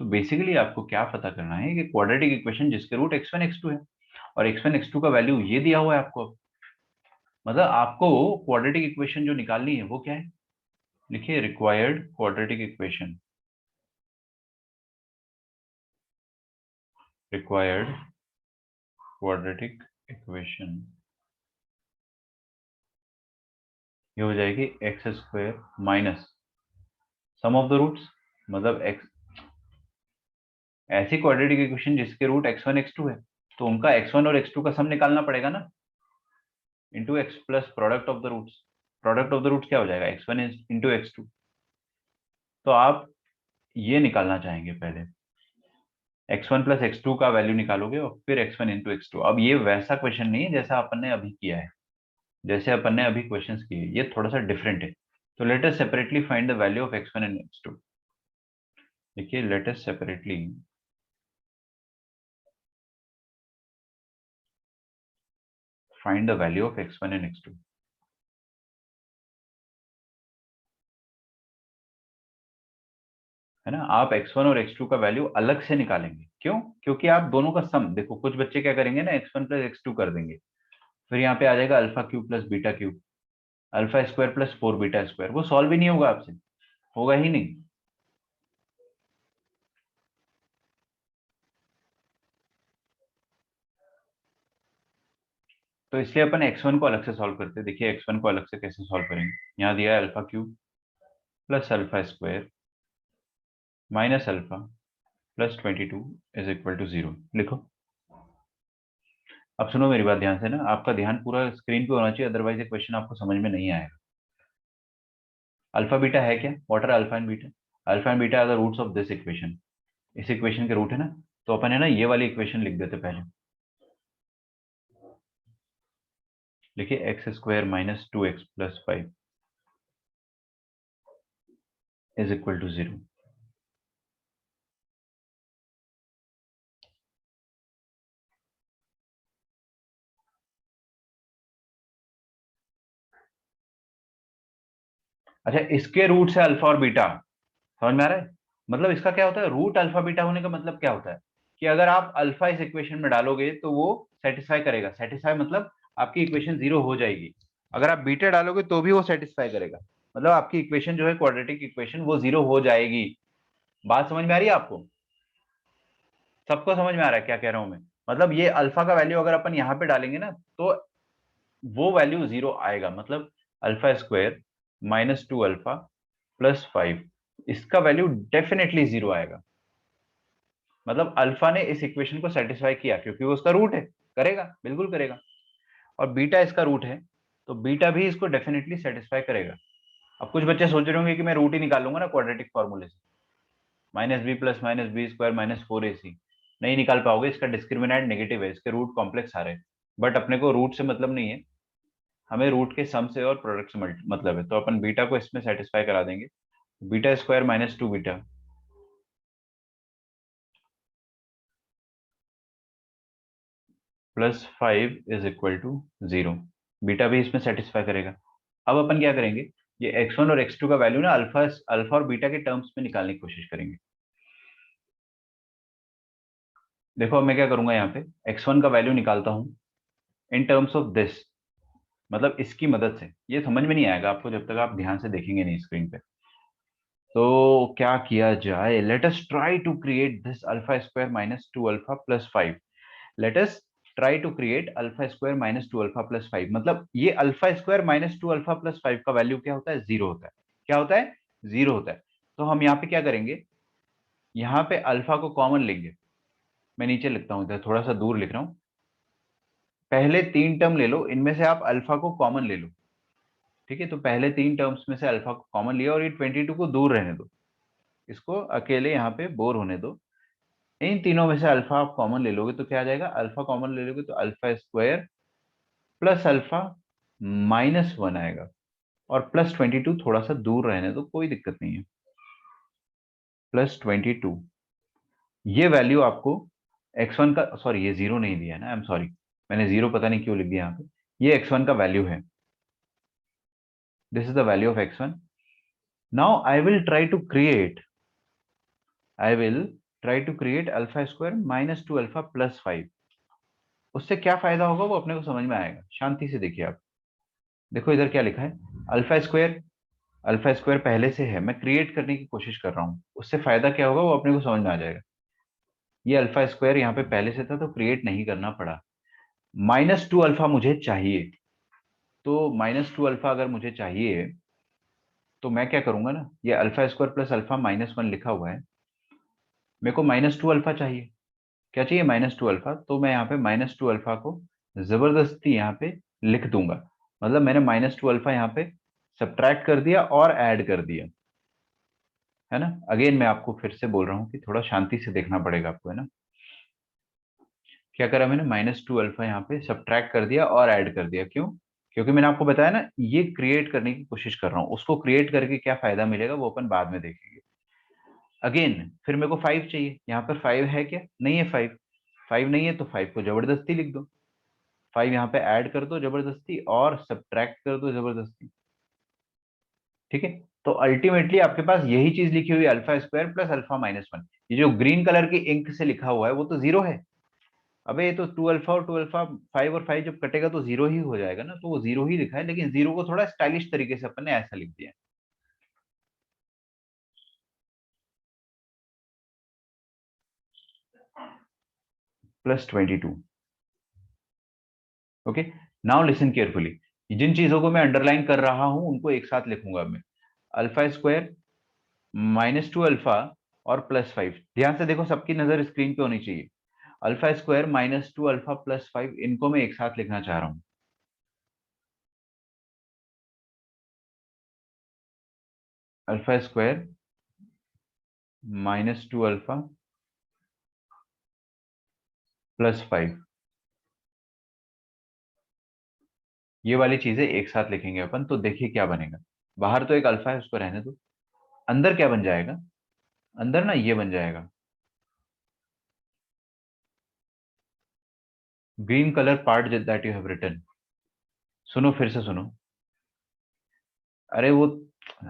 तो बेसिकली आपको क्या पता करना है कि क्वाड्रेटिक इक्वेशन जिसके रूट x1 x2 है, और x1 x2 का वैल्यू ये दिया हुआ है आपको। मतलब आपको क्वाड्रेटिक इक्वेशन जो निकालनी है वो क्या है, लिखिए required quadratic equation, required quadratic equation ये हो जाएगी x square minus sum of the roots, मतलब एक्स, ऐसी क्वाड्रेटिक इक्वेशन जिसके रूट x1 x2 है, तो उनका x1 और x2 का सम निकालना पड़ेगा ना, into x plus product of the roots. Product of the roots क्या हो जाएगा, x1 इंटू x2। तो आप ये निकालना चाहेंगे, पहले x1 प्लस x2 का वैल्यू निकालोगे और फिर x1 इंटू x2। अब ये वैसा क्वेश्चन नहीं है जैसा अपन ने अभी किया है, जैसे अपन ने अभी क्वेश्चंस किए, ये थोड़ा सा डिफरेंट है। तो let us separately find the value of x1 and x2। देखिए, let us separately find the value of x1 and x2, है ना। आप x1 और x2 का वैल्यू अलग से निकालेंगे, क्यों? क्योंकि आप दोनों का सम देखो, कुछ बच्चे क्या करेंगे ना, x1 प्लस x2 कर देंगे, फिर यहाँ पे आ जाएगा alpha cube plus beta cube, alpha square plus 4 beta square, वो सॉल्व ही नहीं होगा आपसे, होगा ही नहीं। तो इसलिए अपन x1 को अलग से सॉल्व करते हैं। देखिए x1 को अलग से कैसे सॉल्व करेंगे, यहाँ दिया है alpha cube plus alpha square minus alpha plus 22 is equal to 0। लिखो। अब सुनो मेरी बात ध्यान से ना, आपका ध्यान पूरा स्क्रीन पे होना चाहिए, अदरवाइज ये क्वेश्चन आपको समझ में नहीं आएगा। अल्फा बीटा है क्या, what are alpha and beta? Alpha and beta are the roots of this equation, इस इक्वेशन के रूट है ना। तो अपन है ना ये वाली इक्वेशन लिख देते पहले, लिखिए x square minus 2x plus 5 is equal to 0। अच्छा, इसके रूट से अल्फा और बीटा, समझ में आ रहा है? मतलब इसका क्या होता है, रूट अल्फा बीटा होने का मतलब क्या होता है कि अगर आप अल्फा इस इक्वेशन में डालोगे तो वो सेटिस्फाई करेगा। सेटिस्फाई मतलब आपकी इक्वेशन जीरो हो जाएगी। अगर आप बीटा डालोगे तो भी वो सेटिस्फाई करेगा, मतलब आपकी इक्वेशन जो है क्वाड्रेटिक इक्वेशन वो जीरो हो जाएगी। बात समझ में आ रही है आपको? सबको समझ में आ रहा है क्या कह रहा हूं मैं? मतलब ये अल्फा का वैल्यू अगर अपन यहाँ पे डालेंगे ना तो वो वैल्यू जीरो आएगा, मतलब alpha square minus two alpha plus five, इसका वैल्यू डेफिनेटली जीरो आएगा। मतलब अल्फा ने इस इक्वेशन को सेटिस्फाई किया क्योंकि वो उसका रूट है, करेगा, बिल्कुल करेगा। और बीटा इसका रूट है, तो बीटा भी इसको डेफिनेटली सेटिस्फाई करेगा। अब कुछ बच्चे सोच रहे होंगे कि मैं रूट ही निकालूंगा ना क्वाड्रेटिक फॉर्मूले से, minus b plus minus b square minus four a c. नहीं निकाल पाओगे, इसका डिस्क्रिमिनेंट नेगेटिव है, इसके रूट कॉम्प्लेक्स आ रहे हैं। बट अपने को रूट से मतलब नहीं है, हमें रूट के सम से और प्रोडक्ट से मतलब है, तो अपन बीटा को इसमें सेटिस्फाई करा देंगे। Beta square minus two beta plus five is equal to zero, beta भी इसमें सेटिस्फाई करेगा। अब अपन क्या करेंगे, ये x1 और x2 का वैल्यू ना अल्फा अल्फा और बीटा के टर्म्स में निकालने की कोशिश करेंगे। देखो अब मैं क्या करूंगा, यहाँ पे x1 का वैल्यू निकालता हूँ इन टर्म्स ऑफ दिस, मतलब इसकी मदद से। ये समझ में नहीं आएगा आपको जब तक आप ध्यान से देखेंगे नहीं स्क्रीन पे। तो क्या किया जाए, let us try to create this alpha square minus two alpha plus five. Let us try to create alpha square minus two alpha plus five, मतलब ये alpha square minus two alpha plus five का value क्या होता है, zero होता है। क्या होता है, जीरो होता है। तो हम यहाँ पे क्या करेंगे, यहाँ पे अल्फा को कॉमन लेंगे। मैं नीचे लिखता हूँ, इधर थोड़ा सा दूर लिख रहा हूँ। पहले तीन टर्म ले लो, इनमें से आप अल्फा को कॉमन ले लो। ठीक है, तो पहले तीन टर्म्स में से अल्फा को कॉमन लिया और ये 22 को दूर रहने दो, इसको अकेले यहाँ पे बोर होने दो। इन तीनों में से अल्फा आप कॉमन ले लोगे तो क्या आ जाएगा, अल्फा कॉमन ले लोगे तो alpha square plus alpha minus one आएगा। और प्लस 22 थोड़ा सा दूर रहने दो, कोई दिक्कत नहीं है। प्लस 22, ये वैल्यू आपको x1 का, सॉरी ये जीरो नहीं दिया है ना, आई एम सॉरी, मैंने जीरो पता नहीं क्यों लिख दिया यहाँ पे। ये x1 का वैल्यू है, this is the value of x1। Now I will try to create alpha square minus two alpha plus five. उससे क्या फायदा होगा वो अपने को समझ में आएगा, शांति से देखिए आप। देखो इधर क्या लिखा है, अल्फा स्क्वायर, अल्फा स्क्वायर पहले से है, मैं क्रिएट करने की कोशिश कर रहा हूँ, उससे फायदा क्या होगा वो अपने को समझ में आ जाएगा। ये अल्फा स्क्वायर यहाँ पे पहले से था तो क्रिएट नहीं करना पड़ा। माइनस टू अल्फा मुझे चाहिए, तो माइनस टू अल्फा अगर मुझे चाहिए तो मैं क्या करूंगा ना, ये alpha square plus alpha minus one लिखा हुआ है, मेरे को माइनस टू अल्फा चाहिए। क्या चाहिए, माइनस टू अल्फा, तो मैं यहाँ पे माइनस टू अल्फा को जबरदस्ती यहाँ पे लिख दूंगा। मतलब मैंने माइनस टू अल्फा यहाँ पे सब्ट्रैक्ट कर दिया और ऐड कर दिया, है ना। अगेन मैं आपको फिर से बोल रहा हूँ कि थोड़ा शांति से देखना पड़ेगा आपको, है ना। क्या करा मैंने, माइनस टू अल्फा यहाँ पे सब्ट्रैक्ट कर दिया और ऐड कर दिया, क्यों? क्योंकि मैंने आपको बताया ना ये क्रिएट करने की कोशिश कर रहा हूँ, उसको क्रिएट करके क्या फायदा मिलेगा वो अपन बाद में देखेंगे। अगेन फिर मेरे को फाइव चाहिए, यहाँ पर फाइव है क्या, नहीं है फाइव। फाइव नहीं है तो फाइव को जबरदस्ती लिख दो, फाइव यहाँ पे ऐड कर दो जबरदस्ती और सब्ट्रैक्ट कर दो जबरदस्ती। ठीक है, तो अल्टीमेटली आपके पास यही चीज लिखी हुई है, alpha square plus alpha minus one. ये जो ग्रीन कलर की इंक से लिखा हुआ है वो तो जीरो है। अबे ये तो टू अल्फा और टू अल्फा, फाइव और फाइव जब कटेगा तो जीरो ही हो जाएगा ना, तो वो जीरो ही लिखा है, लेकिन जीरो को थोड़ा स्टाइलिश तरीके से अपन ने ऐसा लिख दिया है। Plus 22। Okay, now listen carefully, जिन चीजों को मैं अंडरलाइन कर रहा हूं उनको एक साथ लिखूंगा मैं। Alpha square minus two alpha और प्लस फाइव, ध्यान से देखो, सबकी नजर स्क्रीन पे होनी चाहिए। Alpha square minus two alpha plus five, इनको मैं एक साथ लिखना चाह रहा हूँ। Alpha square minus two alpha plus five, ये वाली चीजें एक साथ लिखेंगे अपन, तो देखिए क्या बनेगा। बाहर तो एक अल्फा है, उसको रहने दो। अंदर क्या बन जाएगा, अंदर ना ये बन जाएगा, green colour part that you have written. सुनो फिर से सुनो, अरे वो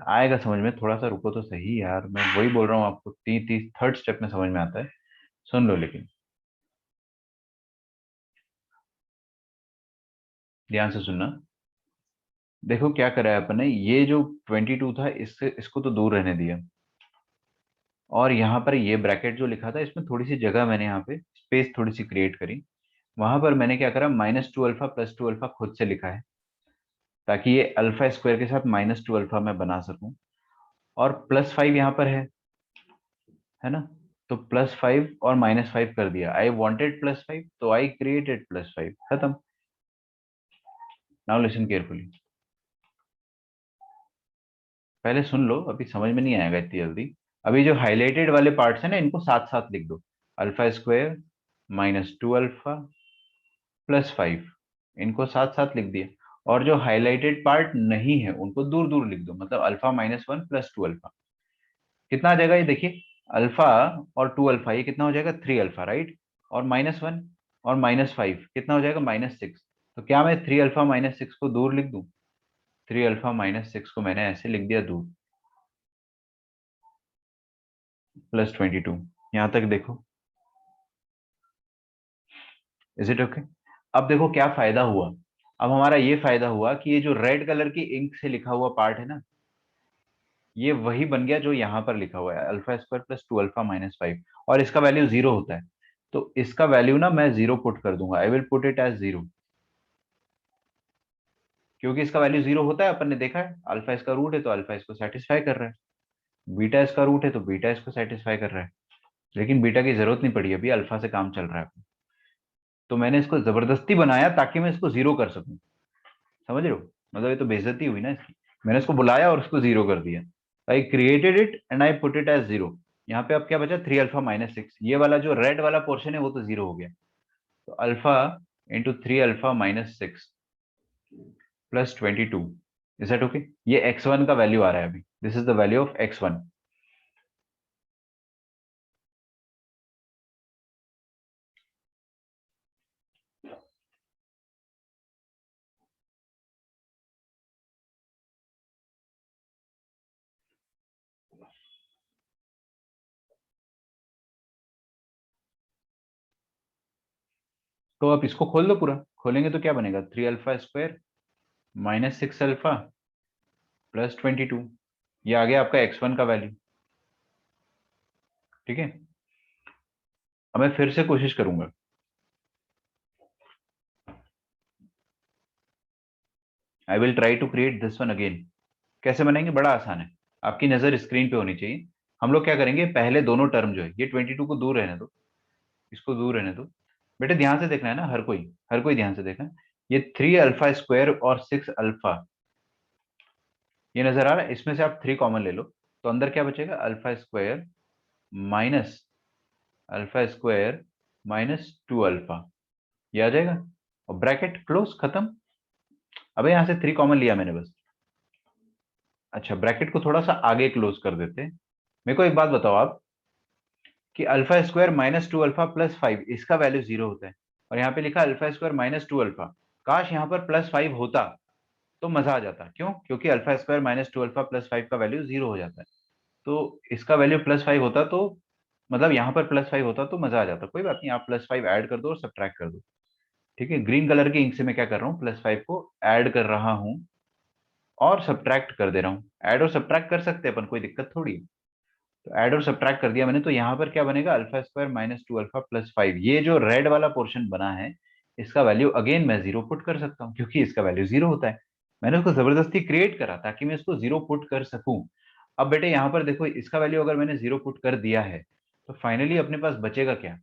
आएगा समझ में, थोड़ा सा रुको तो सही यार, मैं वही बोल रहा हूँ आपको, थर्ड स्टेप में समझ में आता है, सुन लो लेकिन ध्यान से सुनना। देखो क्या करा है अपन ने, ये जो 22 था इससे इसको तो दूर रहने दिया, और यहाँ पर ये ब्रैकेट जो लिखा था इसमें थोड़ी सी जगह मैंने यहाँ पे स्पेस थोड़ी सी क्रिएट करी, वहां पर मैंने क्या करा, -2 अल्फा +2 अल्फा खुद से लिखा है, ताकि ये अल्फा स्क्वायर के साथ -2 अल्फा मैं बना सकूं, और +5 यहाँ पर है ना, तो +5 और -5 कर दिया, आई वॉन्टेड +5 तो आई क्रिएटेड +5, खत्म। नाउ लिसन केयरफुली, पहले सुन लो, अभी समझ में नहीं आएगा इतनी जल्दी। अभी जो हाईलाइटेड वाले पार्ट्स हैं ना, इनको साथ साथ लिख दो, अल्फा स्क्वायर -2 अल्फा +5, इनको साथ साथ लिख दिया, और जो हाईलाइटेड पार्ट नहीं है उनको दूर दूर लिख दो, मतलब अल्फा-1 +2 अल्फा। कितना आ जाएगा ये देखिए, अल्फा और 2 अल्फा ये कितना हो जाएगा, 3 अल्फा राइट, और -1 और -5 कितना हो जाएगा, -6। तो क्या मैं 3 अल्फा -6 को दूर लिख दूं, 3 अल्फा -6 को मैंने ऐसे लिख दिया दूर, +22, यहां तक देखो, इज इट ओके। अब देखो क्या फायदा हुआ, अब हमारा ये फायदा हुआ कि ये जो रेड कलर की इंक से लिखा हुआ पार्ट है ना, ये वही बन गया जो यहाँ पर लिखा हुआ है, अल्फा स्क्वायर +2 अल्फा -5, और इसका वैल्यू 0 होता है, तो इसका वैल्यू ना मैं 0 पुट कर दूंगा, I will put it as 0, क्योंकि इसका वैल्यू 0 होता है, अपन ने देखा है, अल्फा इसका रूट है तो अल्फा इसको सेटिस्फाई कर रहा है, बीटा इसका रूट है तो बीटा इसको सेटिस्फाई कर रहा है, लेकिन बीटा की जरूरत नहीं पड़ी, अभी अल्फा से काम चल रहा है, तो मैंने इसको जबरदस्ती बनाया ताकि मैं इसको 0 कर सकूं, समझ रहे हो, मतलब ये तो बेइज्जती हुई ना इसकी, मैंने इसको बुलाया और उसको 0 कर दिया, I created it and I put it as 0। यहाँ पे अब क्या बचा, 3 अल्फा -6, ये वाला जो रेड वाला पोर्शन है वो तो 0 हो गया, तो alpha into 3 alpha -6 +22, is that okay. ये x1 का वैल्यू आ रहा है अभी, this is the value of x1। तो आप इसको खोल दो पूरा, खोलेंगे तो क्या बनेगा, 3 अल्फा स्क्वायर -6 अल्फा +22, ये आ गया आपका x1 का वैल्यू, ठीक है। अब मैं फिर से कोशिश करूंगा, I will try to create this one again. कैसे बनाएंगे, बड़ा आसान है, आपकी नजर स्क्रीन पे होनी चाहिए। हम लोग क्या करेंगे, पहले दोनों टर्म जो है, ये 22 को दूर रहने दो, इसको दूर रहने दो, बेटे ध्यान से देखना है ना, हर कोई ध्यान से देखना, ये 3 अल्फा स्क्वायर और 6 अल्फा, ये नजर आ रहा है, इसमें से आप 3 कॉमन ले लो, तो अंदर क्या बचेगा, माइनस अल्फा स्क्वायर -2 अल्फा, ये आ जाएगा, और ब्रैकेट क्लोज, खत्म। अब यहाँ से 3 कॉमन लिया मैंने बस, अच्छा ब्रैकेट को थोड़ा सा आगे क्लोज कर देते हैं। मेरे को एक बात बताओ आप, कि अल्फा स्क्वायर -2 अल्फा +5 इसका वैल्यू 0 होता है, और यहाँ पे लिखा अल्फा स्क्वायर -2 अल्फा, काश यहाँ पर +5 होता तो मजा आ जाता, क्यों, क्योंकि अल्फा स्क्वायर -2 अल्फा +5 का वैल्यू 0 हो जाता है, तो इसका वैल्यू +5 होता तो, मतलब यहाँ पर +5 होता तो मजा आ जाता, कोई बात नहीं, आप +5 ऐड कर दो और सब्ट्रैक्ट कर दो, ठीक है। ग्रीन कलर की इंक से मैं क्या कर रहा हूँ, +5 को ऐड कर रहा हूँ और सब्ट्रैक्ट कर दे रहा हूँ, ऐड और सब्ट्रैक्ट कर सकते हैं अपन, कोई दिक्कत थोड़ी है। तो ऐड और सब्ट्रैक्ट कर दिया मैंने, तो यहाँ पर क्या बनेगा, अल्फा स्क्वायर -2 अल्फा +5, ये जो रेड वाला पोर्शन बना है, इसका वैल्यू अगेन मैं 0 पुट कर सकता हूँ, क्योंकि इसका वैल्यू 0 होता है, मैंने उसको जबरदस्ती क्रिएट करा ताकि मैं इसको 0 पुट कर सकूं। अब बेटे यहाँ पर देखो, इसका वैल्यू अगर मैंने 0 पुट कर दिया है, तो फाइनली अपने पास बचेगा क्या,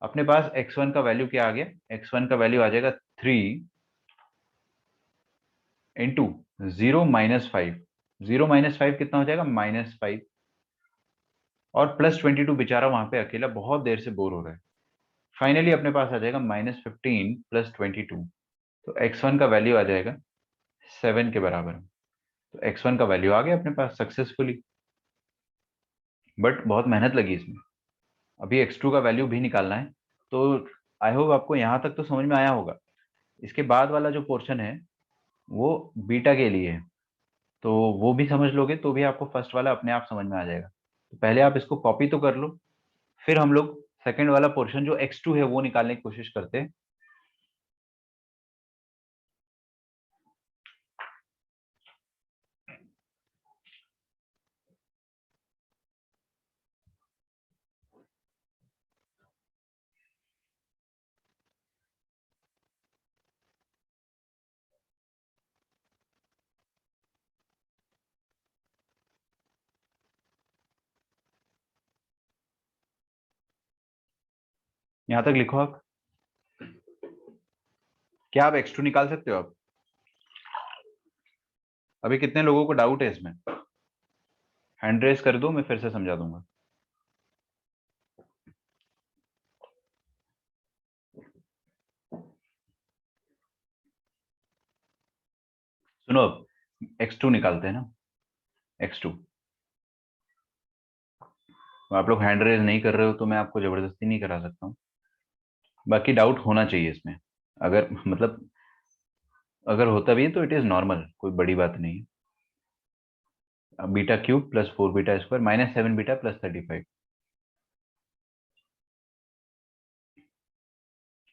अपने पास x1 का वैल्यू क्या आ गया, x1 का वैल्यू आ जाएगा 3 इंटू 0 - 5, 0 - 5 कितना हो जाएगा, -5, और +22 बेचारा वहां पे अकेला बहुत देर से बोर हो रहा है, फाइनली अपने पास आ जाएगा -15 +22, तो x1 का वैल्यू आ जाएगा 7 के बराबर, तो x1 का वैल्यू आ गया अपने पास सक्सेसफुली, बट बहुत मेहनत लगी इसमें, अभी x2 का वैल्यू भी निकालना है। तो आई होप आपको यहाँ तक तो समझ में आया होगा, इसके बाद वाला जो पोर्शन है वो बीटा के लिए है, तो वो भी समझ लोगे तो भी आपको फर्स्ट वाला अपने आप समझ में आ जाएगा। तो पहले आप इसको कॉपी तो कर लो, फिर हम लोग सेकेंड वाला पोर्शन जो x2 है वो निकालने की कोशिश करते हैं। यहां तक लिखो आप। क्या आप x2 निकाल सकते हो आप? अभी कितने लोगों को डाउट है इसमें? हैंड रेस कर दो, मैं फिर से समझा दूंगा। सुनो, अब x2 निकालते हैं ना। x2, आप लोग हैंड रेज नहीं कर रहे हो तो मैं आपको जबरदस्ती नहीं करा सकता हूँ। बाकी डाउट होना चाहिए इसमें, अगर मतलब अगर होता भी है तो इट इज नॉर्मल, कोई बड़ी बात नहीं है। Beta cube plus 4 beta square minus 7 beta plus 35,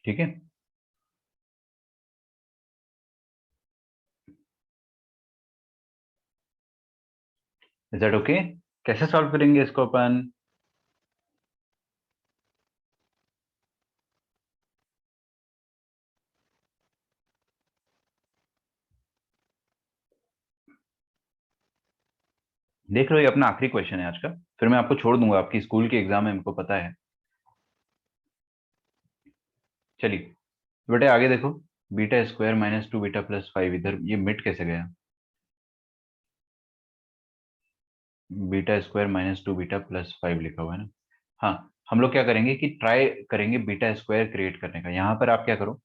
ठीक है। Is that okay? कैसे सॉल्व करेंगे इसको अपन? देख लो, ये अपना आखिरी क्वेश्चन है आज का, फिर मैं आपको छोड़ दूंगा, आपकी स्कूल की एग्जाम है, हमको पता है। चलिए बेटे आगे देखो। Beta square minus 2 beta plus 5, इधर ये मिट कैसे गया? Beta square minus 2 beta plus 5 लिखा हुआ है ना। हाँ, हम लोग क्या करेंगे कि ट्राई करेंगे बीटा स्क्वायर क्रिएट करने का। यहाँ पर आप क्या करो,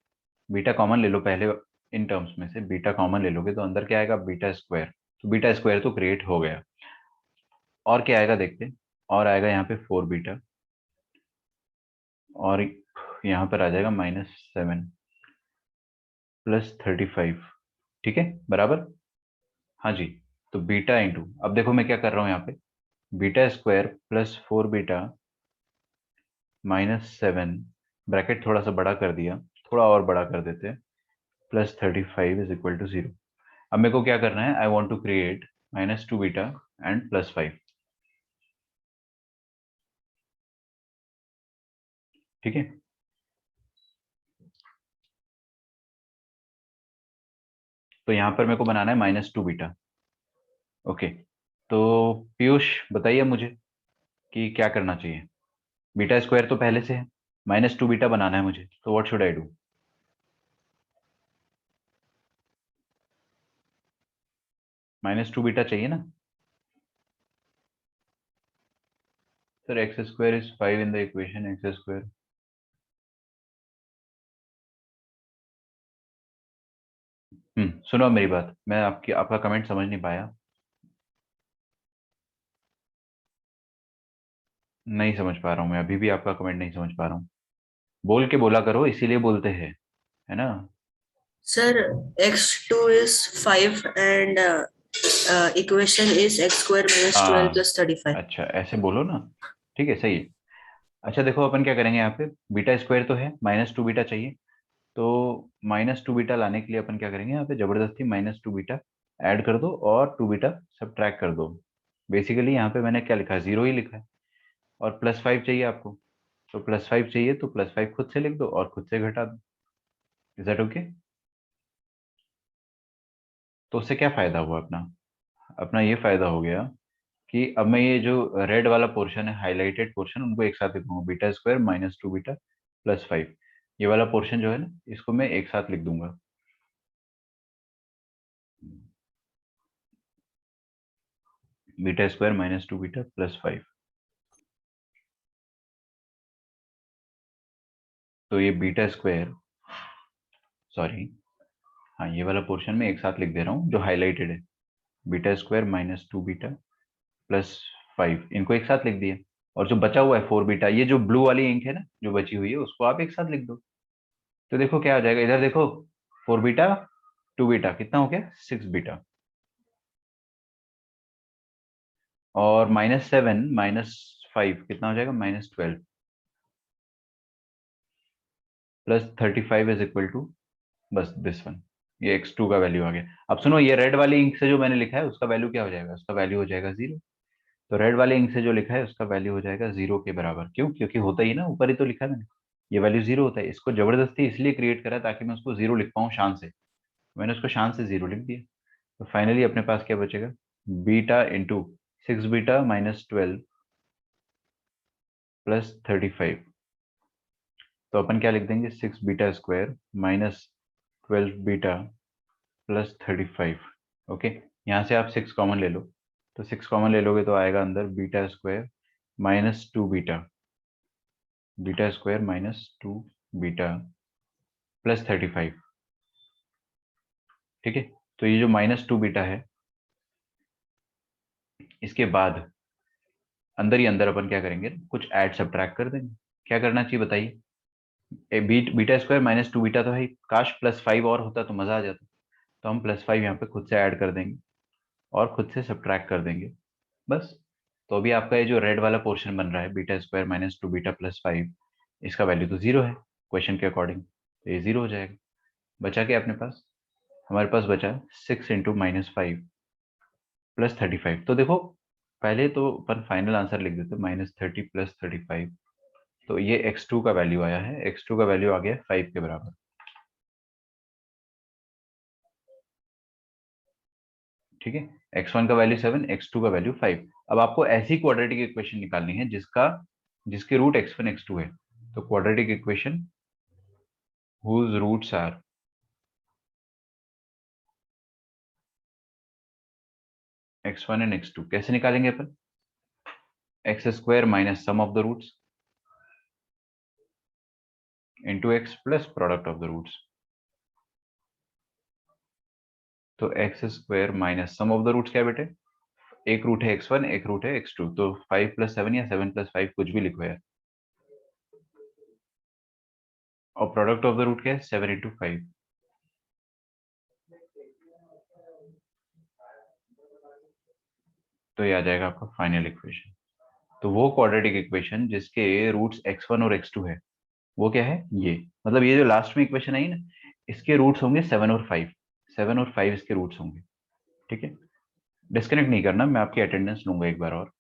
बीटा कॉमन ले लो पहले। इन टर्म्स में से बीटा कॉमन ले लोगे तो अंदर क्या आएगा, बीटा स्क्वायर। तो बीटा स्क्वायर तो क्रिएट हो गया। और क्या आएगा देखते हैं। और आएगा यहाँ पे 4 बीटा, और यहाँ पर आ जाएगा -7 + 35, ठीक है बराबर। हाँ जी। तो बीटा इंटू, अब देखो मैं क्या कर रहा हूँ यहाँ पे, बीटा स्क्वायर +4 बीटा -7, ब्रैकेट थोड़ा सा बड़ा कर दिया, थोड़ा और बड़ा कर देते हैं, +35 = 0। अब मेरे को क्या करना है, I want to create -2 beta and +5, ठीक है। तो यहाँ पर मेरे को बनाना है -2 बीटा। ओके, तो पीयूष बताइए मुझे कि क्या करना चाहिए। बीटा स्क्वायर तो पहले से है, -2 बीटा बनाना है मुझे, तो what should I do? -2 beta चाहिए ना sir? x² is 5 in the equation x²। सुनो अब मेरी बात, मैं आपका कमेंट समझ नहीं पाया। नहीं समझ पा रहा हूँ मैं, अभी भी आपका कमेंट नहीं समझ पा रहा हूँ। बोल के बोला करो, इसीलिए बोलते हैं, है ना। Sir x2 is 5 and equation is x square minus 12 हाँ, plus 35. अच्छा ऐसे बोलो ना, ठीक है सही है। अच्छा देखो, अपन क्या करेंगे यहाँ पे, बीटा स्क्वायर तो है, -2 बीटा चाहिए। तो -2 बीटा लाने के लिए अपन क्या करेंगे, यहाँ पे जबरदस्ती -2 बीटा ऐड कर दो और 2 बीटा सब्ट्रैक्ट कर दो। बेसिकली यहाँ पे मैंने क्या लिखा है, 0 ही लिखा है। और +5 चाहिए आपको, तो +5 चाहिए तो +5 खुद से लिख दो और खुद से घटा दो। Is that okay? तो उससे क्या फायदा हुआ अपना? अपना ये फायदा हो गया कि अब मैं ये जो रेड वाला पोर्शन है, हाईलाइटेड पोर्शन, उनको एक साथ लिखूंगा, बीटा स्क्वायर -2 बीटा +5। ये वाला पोर्शन जो है ना, इसको मैं एक साथ लिख दूंगा। Beta square -2 beta +5। तो ये बीटा स्क्वायर, सॉरी, हाँ ये वाला पोर्शन में एक साथ लिख दे रहा हूँ जो हाईलाइटेड है। बीटा स्क्वायर -2 बीटा +5, इनको एक साथ लिख दिया। और जो बचा हुआ है 4 बीटा, ये जो ब्लू वाली इंक है ना जो बची हुई है, उसको आप एक साथ लिख दो। तो देखो क्या हो जाएगा, इधर देखो, 4 बीटा 2 बीटा कितना हो गया, 6 बीटा। और -7 -5 कितना हो जाएगा, -12 प्लस 35 इज इक्वल टू बस दिस वन, ये x2 का वैल्यू आ गया। अब सुनो, ये रेड वाली इंक से जो मैंने लिखा है उसका वैल्यू क्या हो जाएगा, उसका वैल्यू हो जाएगा 0। तो रेड वाले इंक से जो लिखा है उसका वैल्यू हो जाएगा 0 के बराबर। क्यों? क्योंकि होता ही ना, ऊपर ही तो लिखा है मैंने, ये वैल्यू 0 होता है। इसको जबरदस्ती इसलिए क्रिएट करा ताकि मैं उसको 0 लिख पाऊँ शान से, मैंने उसको शान से 0 लिख दिया। तो फाइनली अपने पास क्या बचेगा, बीटा इंटू 6 बीटा -12 प्लस 35। तो अपन क्या लिख देंगे, 6 beta square -12 beta plus 35। Okay, यहाँ से आप 6 कॉमन ले लो, तो 6 कॉमन ले लोगे तो आएगा अंदर beta square -2 beta, beta square -2 beta plus 35। ठीक है, तो ये जो -2 बीटा है, इसके बाद अंदर ही अंदर अपन क्या करेंगे, कुछ ऐड सब्ट्रैक्ट कर देंगे। क्या करना चाहिए बताइए, बीटा स्क्वायर -2 बीटा तो है ही, काश +5 और होता तो मजा आ जाता। तो हम +5 यहाँ पे खुद से ऐड कर देंगे और खुद से सब्ट्रैक्ट कर देंगे, बस। तो अभी आपका ये जो रेड वाला पोर्शन बन रहा है, बीटा स्क्वायर -2 बीटा प्लस 5, इसका वैल्यू तो 0 है क्वेश्चन के अकॉर्डिंग, तो ये 0 हो जाएगा। बचा क्या अपने पास, हमारे पास बचा 6 इंटू -5 प्लस 35। तो देखो, पहले तो अपन फाइनल आंसर लिख देते, -30 प्लस 35। तो ये x2 का वैल्यू आया है, x2 का वैल्यू आ गया 5 के बराबर। ठीक है, x1 का वैल्यू 7, x2 का वैल्यू 5। अब आपको ऐसी क्वाड्रेटिक इक्वेशन निकालनी है जिसके रूट x1 x2 है। तो quadratic equation whose roots are x1 and x2 कैसे निकालेंगे अपन, x square minus sum of the roots into x plus product of the roots. तो x square minus sum of the roots क्या है बेटे, एक रूट है x1, एक रूट है x2, तो 5 + 7 या 7 + 5 कुछ भी लिखो यार। और प्रोडक्ट ऑफ द रूट क्या है, 7 इंटू 5। तो ये आ जाएगा आपका फाइनल इक्वेशन। तो वो क्वाड्रेटिक इक्वेशन जिसके रूट्स x1 और x2 है, वो क्या है, ये मतलब ये जो लास्ट में इक्वेशन आई ना, इसके रूट्स होंगे 7 और 5, 7 और 5 इसके रूट्स होंगे। ठीक है, डिस्कनेक्ट नहीं करना, मैं आपकी अटेंडेंस लूंगा एक बार और।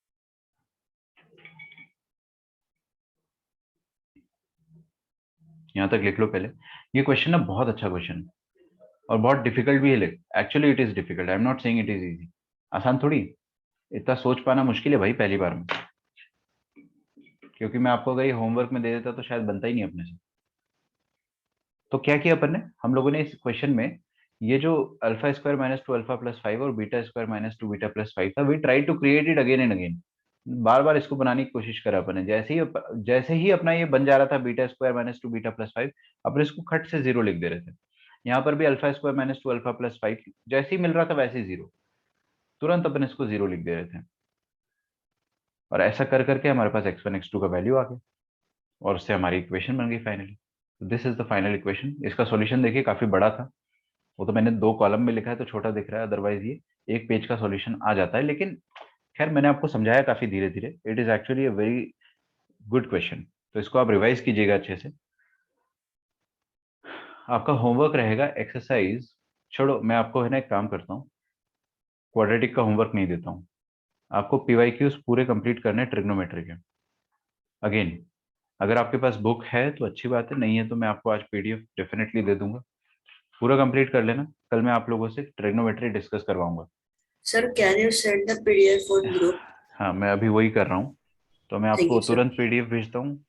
यहाँ तक लिख लो पहले। ये क्वेश्चन ना बहुत अच्छा क्वेश्चन और बहुत डिफिकल्ट भी है। Actually it is difficult, I am not saying it is easy. आसान थोड़ी, इतना सोच पाना मुश्किल है भाई पहली बार में। क्योंकि मैं आपको अगर ये होमवर्क में दे देता तो शायद बनता ही नहीं अपने से। तो क्या किया अपन ने, हम लोगों ने इस क्वेश्चन में ये जो अल्फा स्क्वायर -2 अल्फा प्लस 5 और बीटा स्क्वायर -2 बीटा प्लस 5 था, we try to create it again and again. बार बार इसको बनाने की कोशिश करा अपन ने। जैसे ही अपना ये बन जा रहा था बीटा स्क्वायर -2 बीटा प्लस 5, अपन इसको खट से 0 लिख दे रहे थे। यहाँ पर भी अल्फा स्क्वायर -2 अल्फा प्लस 5 जैसे ही मिल रहा था वैसे ही 0, तुरंत अपन इसको 0 लिख दे रहे थे। और ऐसा कर करके हमारे पास x1 x2 का वैल्यू आ गया और उससे हमारी इक्वेशन बन गई finally. This is the final equation. इसका सॉल्यूशन देखिए काफी बड़ा था, वो तो मैंने 2 कॉलम में लिखा है तो छोटा दिख रहा है, अदरवाइज ये एक पेज का सॉल्यूशन आ जाता है। लेकिन खैर मैंने आपको समझाया काफी धीरे धीरे, it is actually a very good question. तो इसको आप रिवाइज कीजिएगा अच्छे से। आपका होमवर्क रहेगा एक्सरसाइज, छोड़ो मैं आपको है ना एक काम करता हूँ, क्वाड्रेटिक का होमवर्क नहीं देता हूँ आपको, पीवाईक्यूज पूरे कंप्लीट करने ट्रिग्नोमेट्री के। अगेन, अगर आपके पास बुक है तो अच्छी बात है, नहीं है तो मैं आपको आज पीडीएफ डेफिनेटली दे दूंगा, पूरा कंप्लीट कर लेना। कल मैं आप लोगों से ट्रिग्नोमेट्री डिस्कस करवाऊंगा। Sir, can you send the PDF on group? हाँ, मैं अभी वही कर रहा हूँ, तो मैं Thank आपको you, sir. तुरंत पीडीएफ भेजता हूँ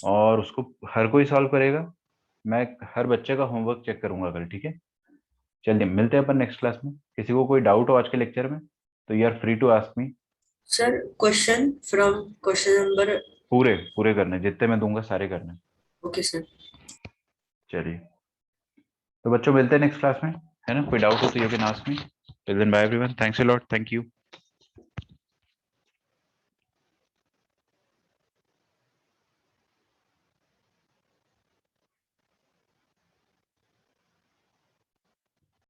और उसको हर कोई सॉल्व करेगा। मैं हर बच्चे का होमवर्क चेक करूंगा कल, ठीक है। चलिए मिलते हैं अपन नेक्स्ट क्लास में। किसी को कोई डाउट हो आज के लेक्चर में तो you are free to ask me. Sir, question from question number. पूरे पूरे करने, जितने मैं दूंगा सारे करने। Okay, sir. चलिए, तो बच्चों मिलते हैं नेक्स्ट क्लास में, है ना। कोई डाउट हो तो you can ask me. Till then bye everyone, thanks a lot, thank you.